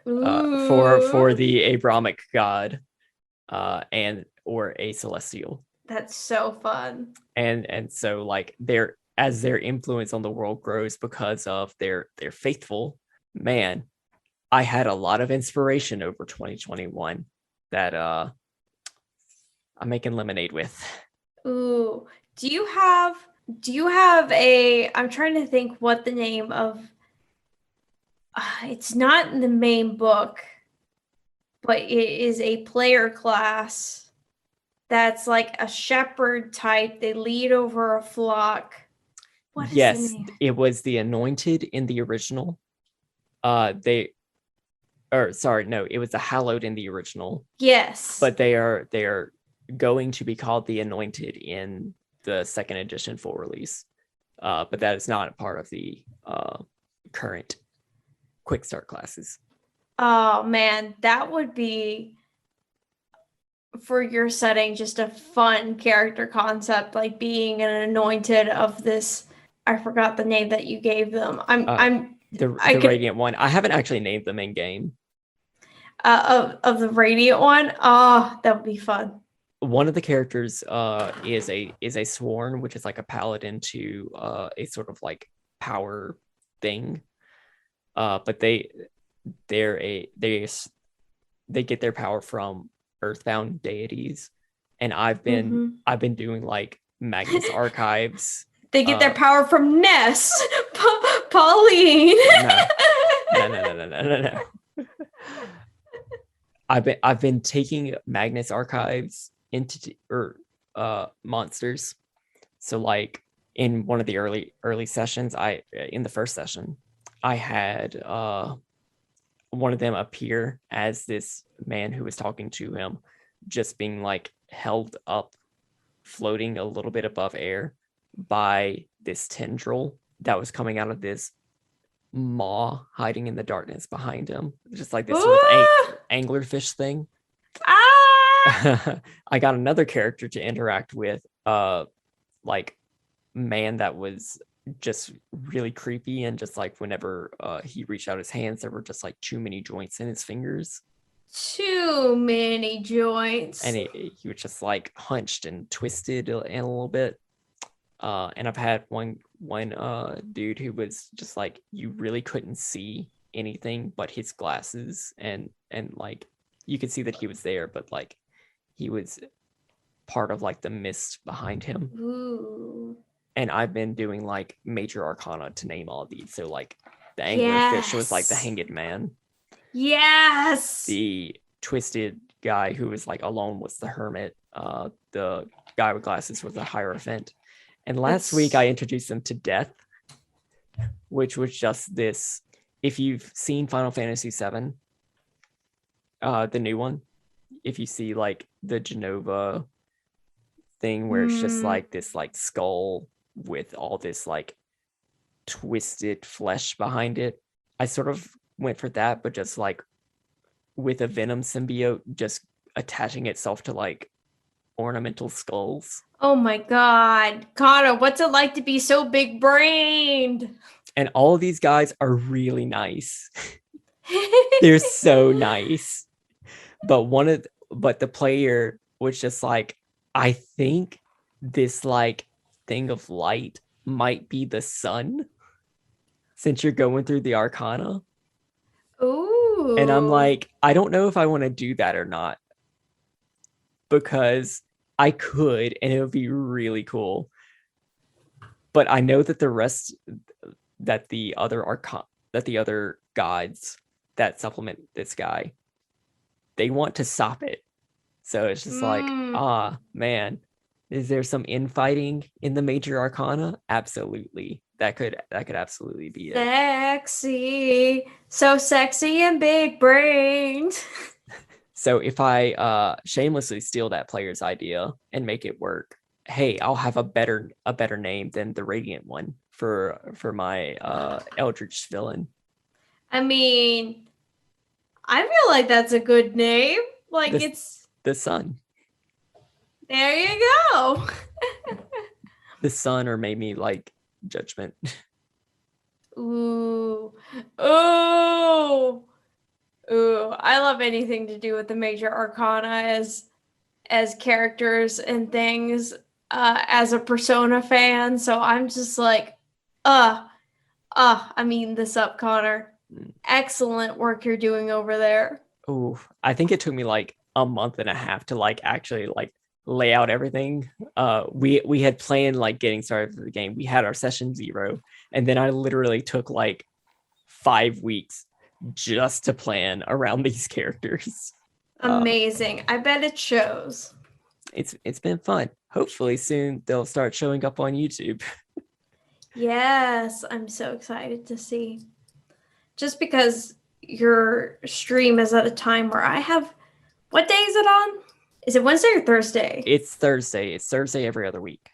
for the Abrahamic God, and or a celestial. That's so fun. And so like as their influence on the world grows because of their faithful, man, I had a lot of inspiration over 2021 that I'm making lemonade with. Ooh, do you have a, I'm trying to think what the name of, it's not in the main book, but it is a player class that's like a shepherd type. They lead over a flock. What is the name? It was the Anointed in the original. It was the Hallowed in the original. Yes. But they are going to be called the Anointed in the second edition full release. But that is not a part of the current quick start classes. Oh man, that would be, for your setting, just a fun character concept, like being an anointed of this. I forgot the name that you gave them. The Radiant one. I haven't actually named them in game. Of the Radiant one. Oh, that would be fun. One of the characters is a sworn, which is like a paladin to a sort of like power thing. But they get their power from earthbound deities, and I've been doing like Magnus archives. They get their power from Ness, Pauline. No. I've been taking Magnus archives into monsters. So like in one of the early sessions, in the first session, I had one of them appear as this man who was talking to him, just being like held up, floating a little bit above air by this tendril that was coming out of this maw hiding in the darkness behind him, just like this sort of anglerfish thing. I got another character to interact with, like man that was just really creepy, and just like whenever he reached out his hands, there were just like too many joints in his fingers. Too many joints. And he was just like hunched and twisted in a little bit. And I've had one dude who was just like, you really couldn't see anything but his glasses, and like you could see that he was there, but like he was part of like the mist behind him. Ooh. And I've been doing like major arcana to name all of these. So like the anglerfish was like the hanged man. Yes. The twisted guy who was like alone was the hermit. The guy with glasses was the hierophant. And last week I introduced them to Death, which was just this. If you've seen Final Fantasy VII, the new one, if you see like the Genova thing where it's just like this like skull with all this like twisted flesh behind it, I sort of went for that, but just like with a venom symbiote just attaching itself to like ornamental skulls. Oh my god, Connor, what's it like to be so big brained? And all of these guys are really nice. They're so nice. But the player was just like, I think this like thing of light might be the sun, since you're going through the arcana. Ooh. And I'm like, I don't know if I want to do that or not, because I could, and it would be really cool. But I know that the other gods that supplement this guy, they want to stop it. So it's just like, man, is there some infighting in the major arcana? Absolutely. That could absolutely be it. Sexy. So sexy and big brained. So if I shamelessly steal that player's idea and make it work, hey, I'll have a better name than the Radiant one for my Eldritch villain. I mean, I feel like that's a good name. Like it's the sun. There you go. The sun, or maybe like Judgment. Ooh. Ooh. Ooh. I love anything to do with the major arcana as characters and things, as a Persona fan. So I'm just like, I mean this up, Connor. excellent work you're doing over there. Oh, I think it took me like a month and a half to like actually like lay out everything. We had planned like getting started for the game. We had our session 0, and then I literally took like 5 weeks just to plan around these characters. Amazing. I bet it shows. It's been fun. Hopefully soon they'll start showing up on YouTube. Yes, I'm so excited to see. Just because your stream is at a time where I have, what day is it on? Is it Wednesday or Thursday? It's Thursday. It's Thursday every other week.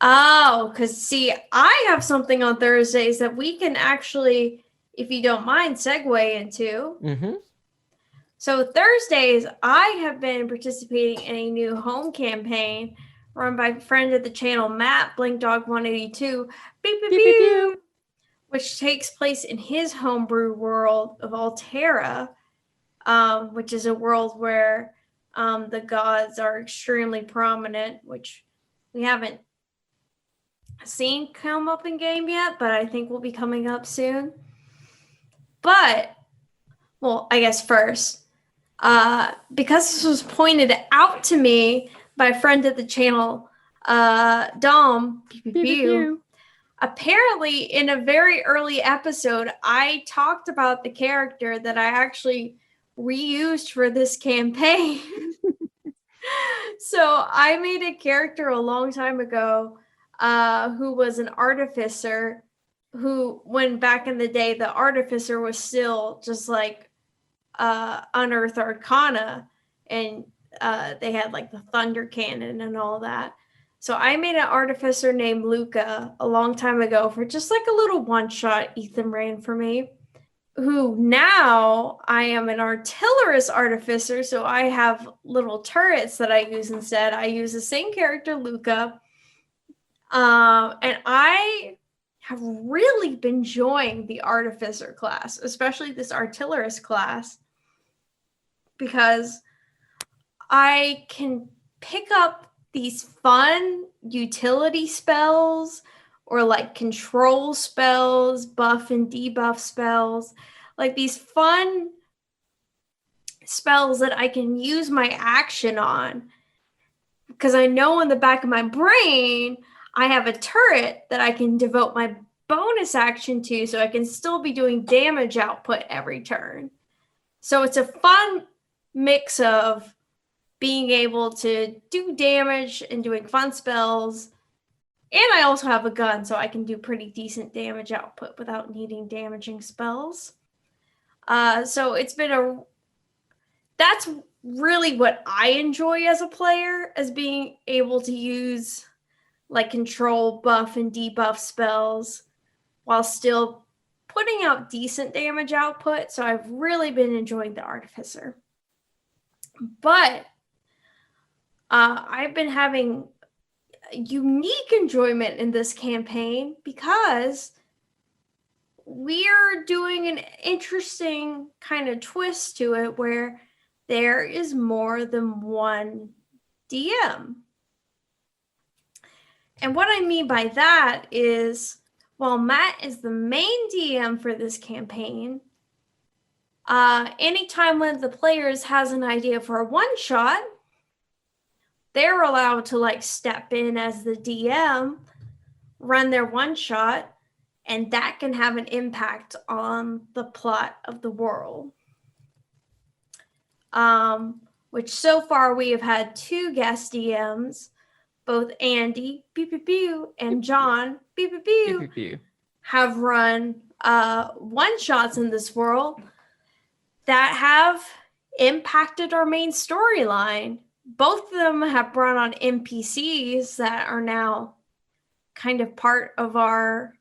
Oh, because see, I have something on Thursdays that we can actually, if you don't mind, segue into. Mm-hmm. So Thursdays, I have been participating in a new home campaign run by a friend of the channel, Matt BlinkDog182, beep, beep, beep, beep, which takes place in his homebrew world of Altera, which is a world where the gods are extremely prominent, which we haven't seen come up in game yet, but I think will be coming up soon. But, well, I guess first, because this was pointed out to me by a friend of the channel, Dom, apparently in a very early episode, I talked about the character that I actually reused for this campaign. So I made a character a long time ago who was an artificer who, when back in the day, the artificer was still just like Unearthed Arcana, and they had like the thunder cannon and all that. So I made an artificer named Luca a long time ago for just like a little one-shot Ethan ran for me, who now I am an artillerist artificer, so I have little turrets that I use instead. I use the same character, Luca, and I have really been enjoying the artificer class, especially this artillerist class, because I can pick up these fun utility spells or like control spells, buff and debuff spells, like these fun spells that I can use my action on, because I know in the back of my brain I have a turret that I can devote my bonus action to, so I can still be doing damage output every turn. So it's a fun mix of being able to do damage and doing fun spells. And I also have a gun, so I can do pretty decent damage output without needing damaging spells. So it's been that's really what I enjoy as a player, as being able to use like control, buff, and debuff spells while still putting out decent damage output. So I've really been enjoying the Artificer. But I've been having unique enjoyment in this campaign because we're doing an interesting kind of twist to it where there is more than one DM. And what I mean by that is, while Matt is the main DM for this campaign, anytime one of the players has an idea for a one-shot, they're allowed to like step in as the DM, run their one-shot, and that can have an impact on the plot of the world. Which so far we have had 2 guest DMs, both Andy, and John, have run one-shots in this world that have impacted our main storyline. Both of them have brought on NPCs that are now kind of part of our,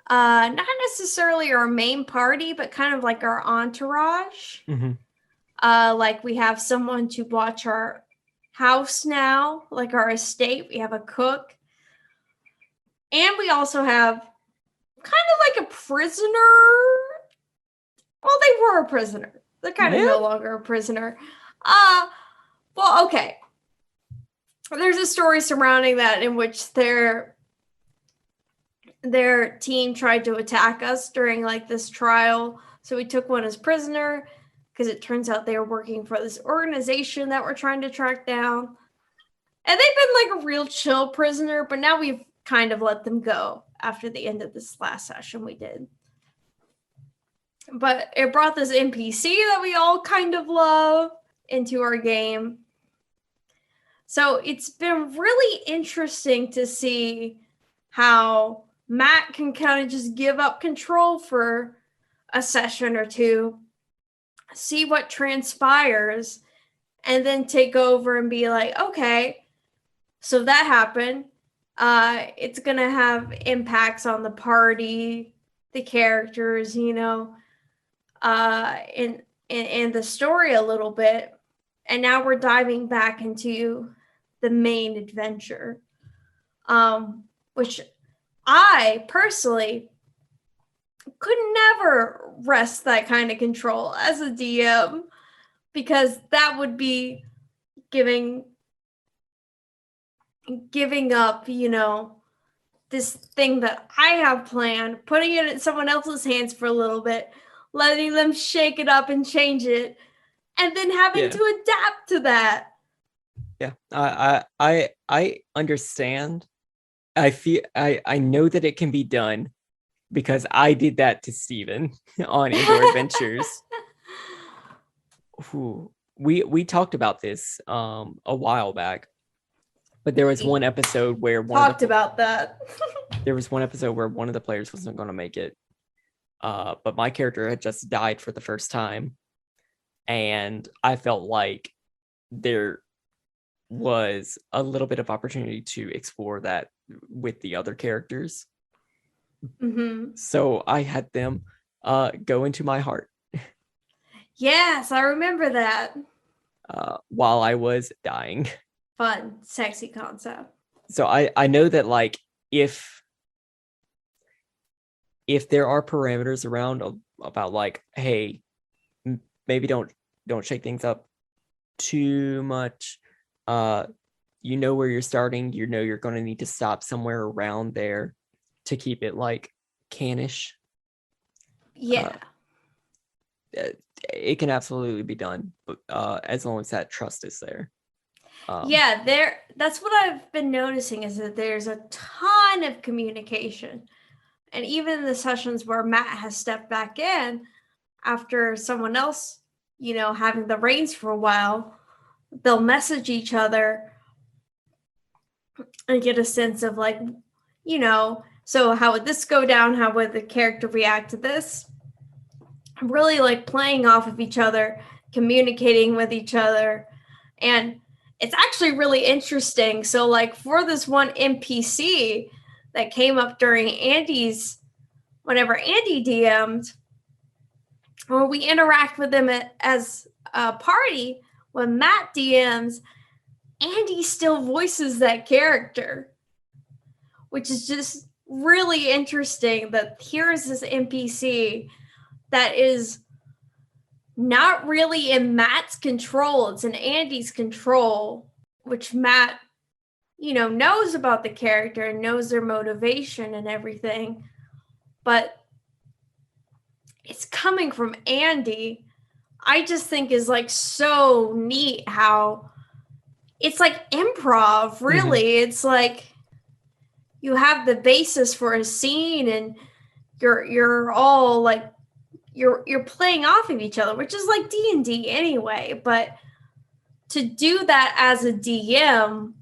not necessarily our main party, but kind of like our entourage. Mm-hmm. Like we have someone to watch our house now, like our estate. We have a cook. And we also have kind of like a prisoner. Well, they were a prisoner. They're kind of no longer a prisoner. Well, okay. There's a story surrounding that in which their their team tried to attack us during like this trial. So we took one as prisoner because it turns out they were working for this organization that we're trying to track down. And they've been like a real chill prisoner, but now we've kind of let them go after the end of this last session we did. But it brought this NPC that we all kind of love into our game. So it's been really interesting to see how Matt can kind of just give up control for a session or two, see what transpires, and then take over and be like, okay, so that happened. It's going to have impacts on the party, the characters, you know, and the story a little bit. And now we're diving back into the main adventure, which I personally could never wrest that kind of control as a DM, because that would be giving up, you know, this thing that I have planned, putting it in someone else's hands for a little bit, letting them shake it up and change it, and then having to adapt to that. Yeah, I understand. I know that it can be done because I did that to Steven on Indoor Adventures. We talked about this a while back, but there was one episode where there was one episode where one of the players wasn't going to make it, but my character had just died for the first time, and I felt like there was a little bit of opportunity to explore that with the other characters. Mm-hmm. So I had them go into my heart. Yes, I remember that. While I was dying. Fun, sexy concept. So I know that, like, if there are parameters around about like, hey, maybe don't shake things up too much. You know where you're starting. You know you're going to need to stop somewhere around there to keep it like canish. Yeah. It can absolutely be done, but as long as that trust is there. That's what I've been noticing, is that there's a ton of communication. And even in the sessions where Matt has stepped back in after someone else, you know, having the reins for a while, they'll message each other and get a sense of like, you know, so how would this go down? How would the character react to this? Really like playing off of each other, communicating with each other. And it's actually really interesting. So like for this one NPC that came up during whenever Andy DM'd, when we interact with them as a party, when Matt DMs, Andy still voices that character, which is just really interesting that here's this NPC that is not really in Matt's control. It's in Andy's control, which Matt, you know, knows about the character and knows their motivation and everything. But it's coming from Andy. I just think is like so neat how it's like improv, really. Mm-hmm. It's like you have the basis for a scene and you're all like you're playing off of each other, which is like D&D anyway. But to do that as a DM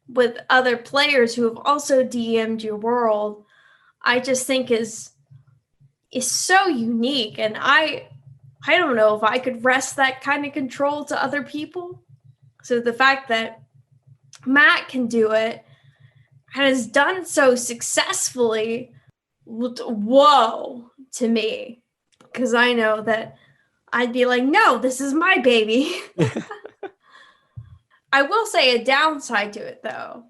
with other players who have also DM'd your world, I just think is so unique. And I don't know if I could wrest that kind of control to other people. So the fact that Matt can do it and has done so successfully, whoa, to me. Because I know that I'd be like, no, this is my baby. I will say a downside to it, though,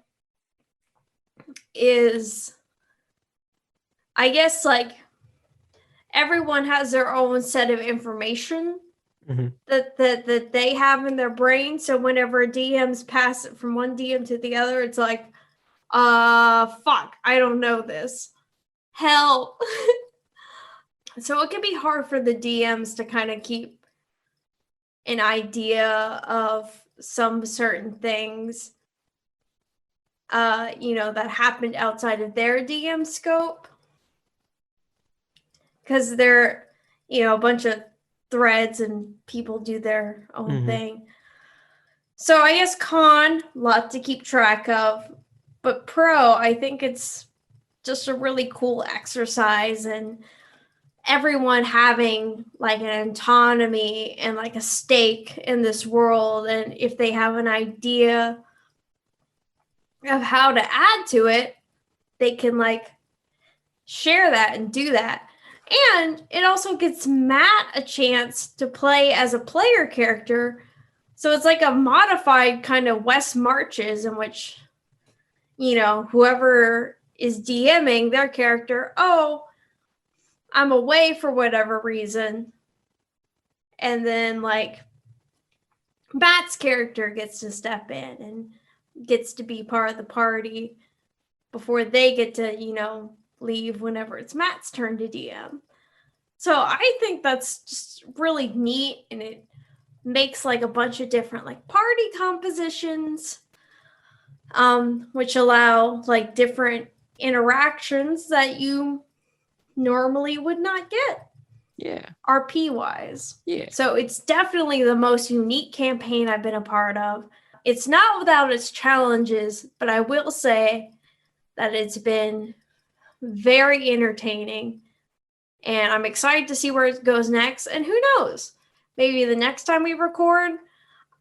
is I guess like everyone has their own set of information that they have in their brain. So whenever DMs pass it from one DM to the other, it's like, Fuck, I don't know this. Help. So it can be hard for the DMs to kind of keep an idea of some certain things, that happened outside of their DM scope. Because they're, a bunch of threads and people do their own thing. So I guess con, lot to keep track of. But pro, I think it's just a really cool exercise, and everyone having like an autonomy and like a stake in this world. And if they have an idea of how to add to it, they can like share that and do that. And it also gets Matt a chance to play as a player character. So it's like a modified kind of West Marches in which, whoever is DMing their character, I'm away for whatever reason. And then like Matt's character gets to step in and gets to be part of the party before they get to, leave whenever it's Matt's turn to DM. So I think that's just really neat, and it makes like a bunch of different like party compositions, which allow like different interactions that you normally would not get. Yeah. RP wise. Yeah. So it's definitely the most unique campaign I've been a part of. It's not without its challenges, but I will say that it's been very entertaining, and I'm excited to see where it goes next. And who knows, maybe the next time we record,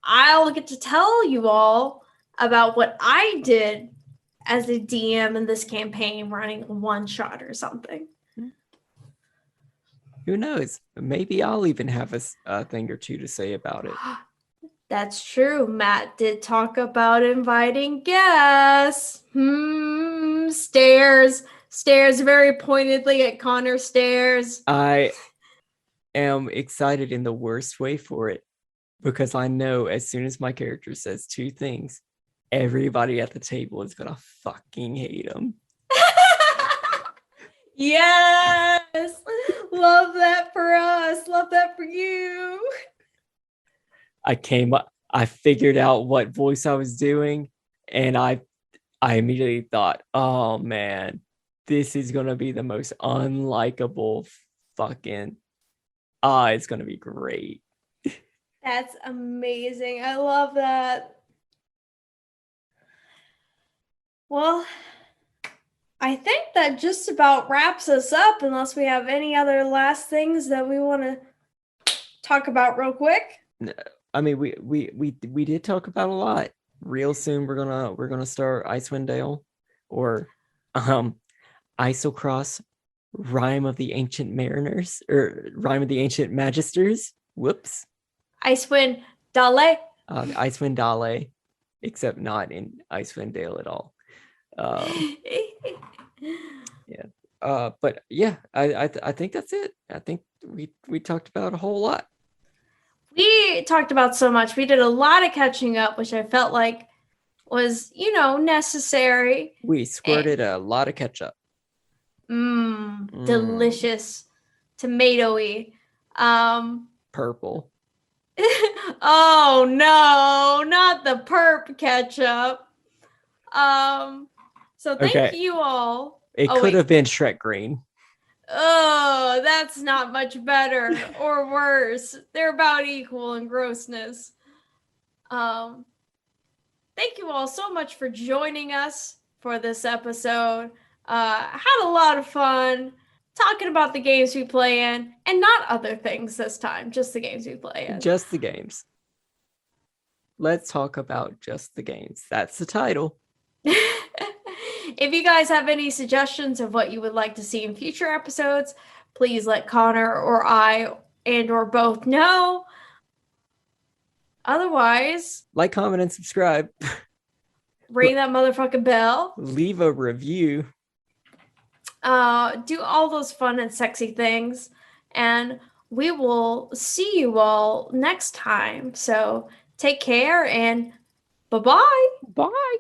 I'll get to tell you all about what I did as a DM in this campaign, running a one shot or something. Who knows? Maybe I'll even have a thing or two to say about it. That's true. Matt did talk about inviting guests. Stares very pointedly at Connor. Stares. I am excited in the worst way for it, because I know as soon as my character says two things, everybody at the table is gonna fucking hate him. Yes. Love that for us. Love that for you. I figured out what voice I was doing, and I immediately thought, oh man, this is gonna be the most unlikable fucking it's gonna be great. That's amazing. I love that. Well, I think that just about wraps us up, unless we have any other last things that we want to talk about real quick. I mean, we did talk about a lot. Real soon we're gonna start Icewind Dale, or Isocross, Rime of the Ancient Mariners, or Rime of the Ancient Magisters. Whoops. Icewind Dale. Icewind Dale, except not in Icewind Dale at all. Yeah. But yeah, I think that's it. I think we talked about a whole lot. We talked about so much. We did a lot of catching up, which I felt like was, necessary. We squirted a lot of ketchup. Delicious. Tomatoey. Purple. Oh no, not the perp ketchup. So thank you all. It could have been Shrek Green. Oh, that's not much better or worse. They're about equal in grossness. Thank you all so much for joining us for this episode. Had a lot of fun talking about the games we play in, and not other things this time, just the games we play in. Just the games. Let's talk about just the games. That's the title. If you guys have any suggestions of what you would like to see in future episodes, please let Connor or I or both know. Otherwise, like, comment, and subscribe. Ring that motherfucking bell. Leave a review. Do all those fun and sexy things. And we will see you all next time. So take care and bye-bye. Bye.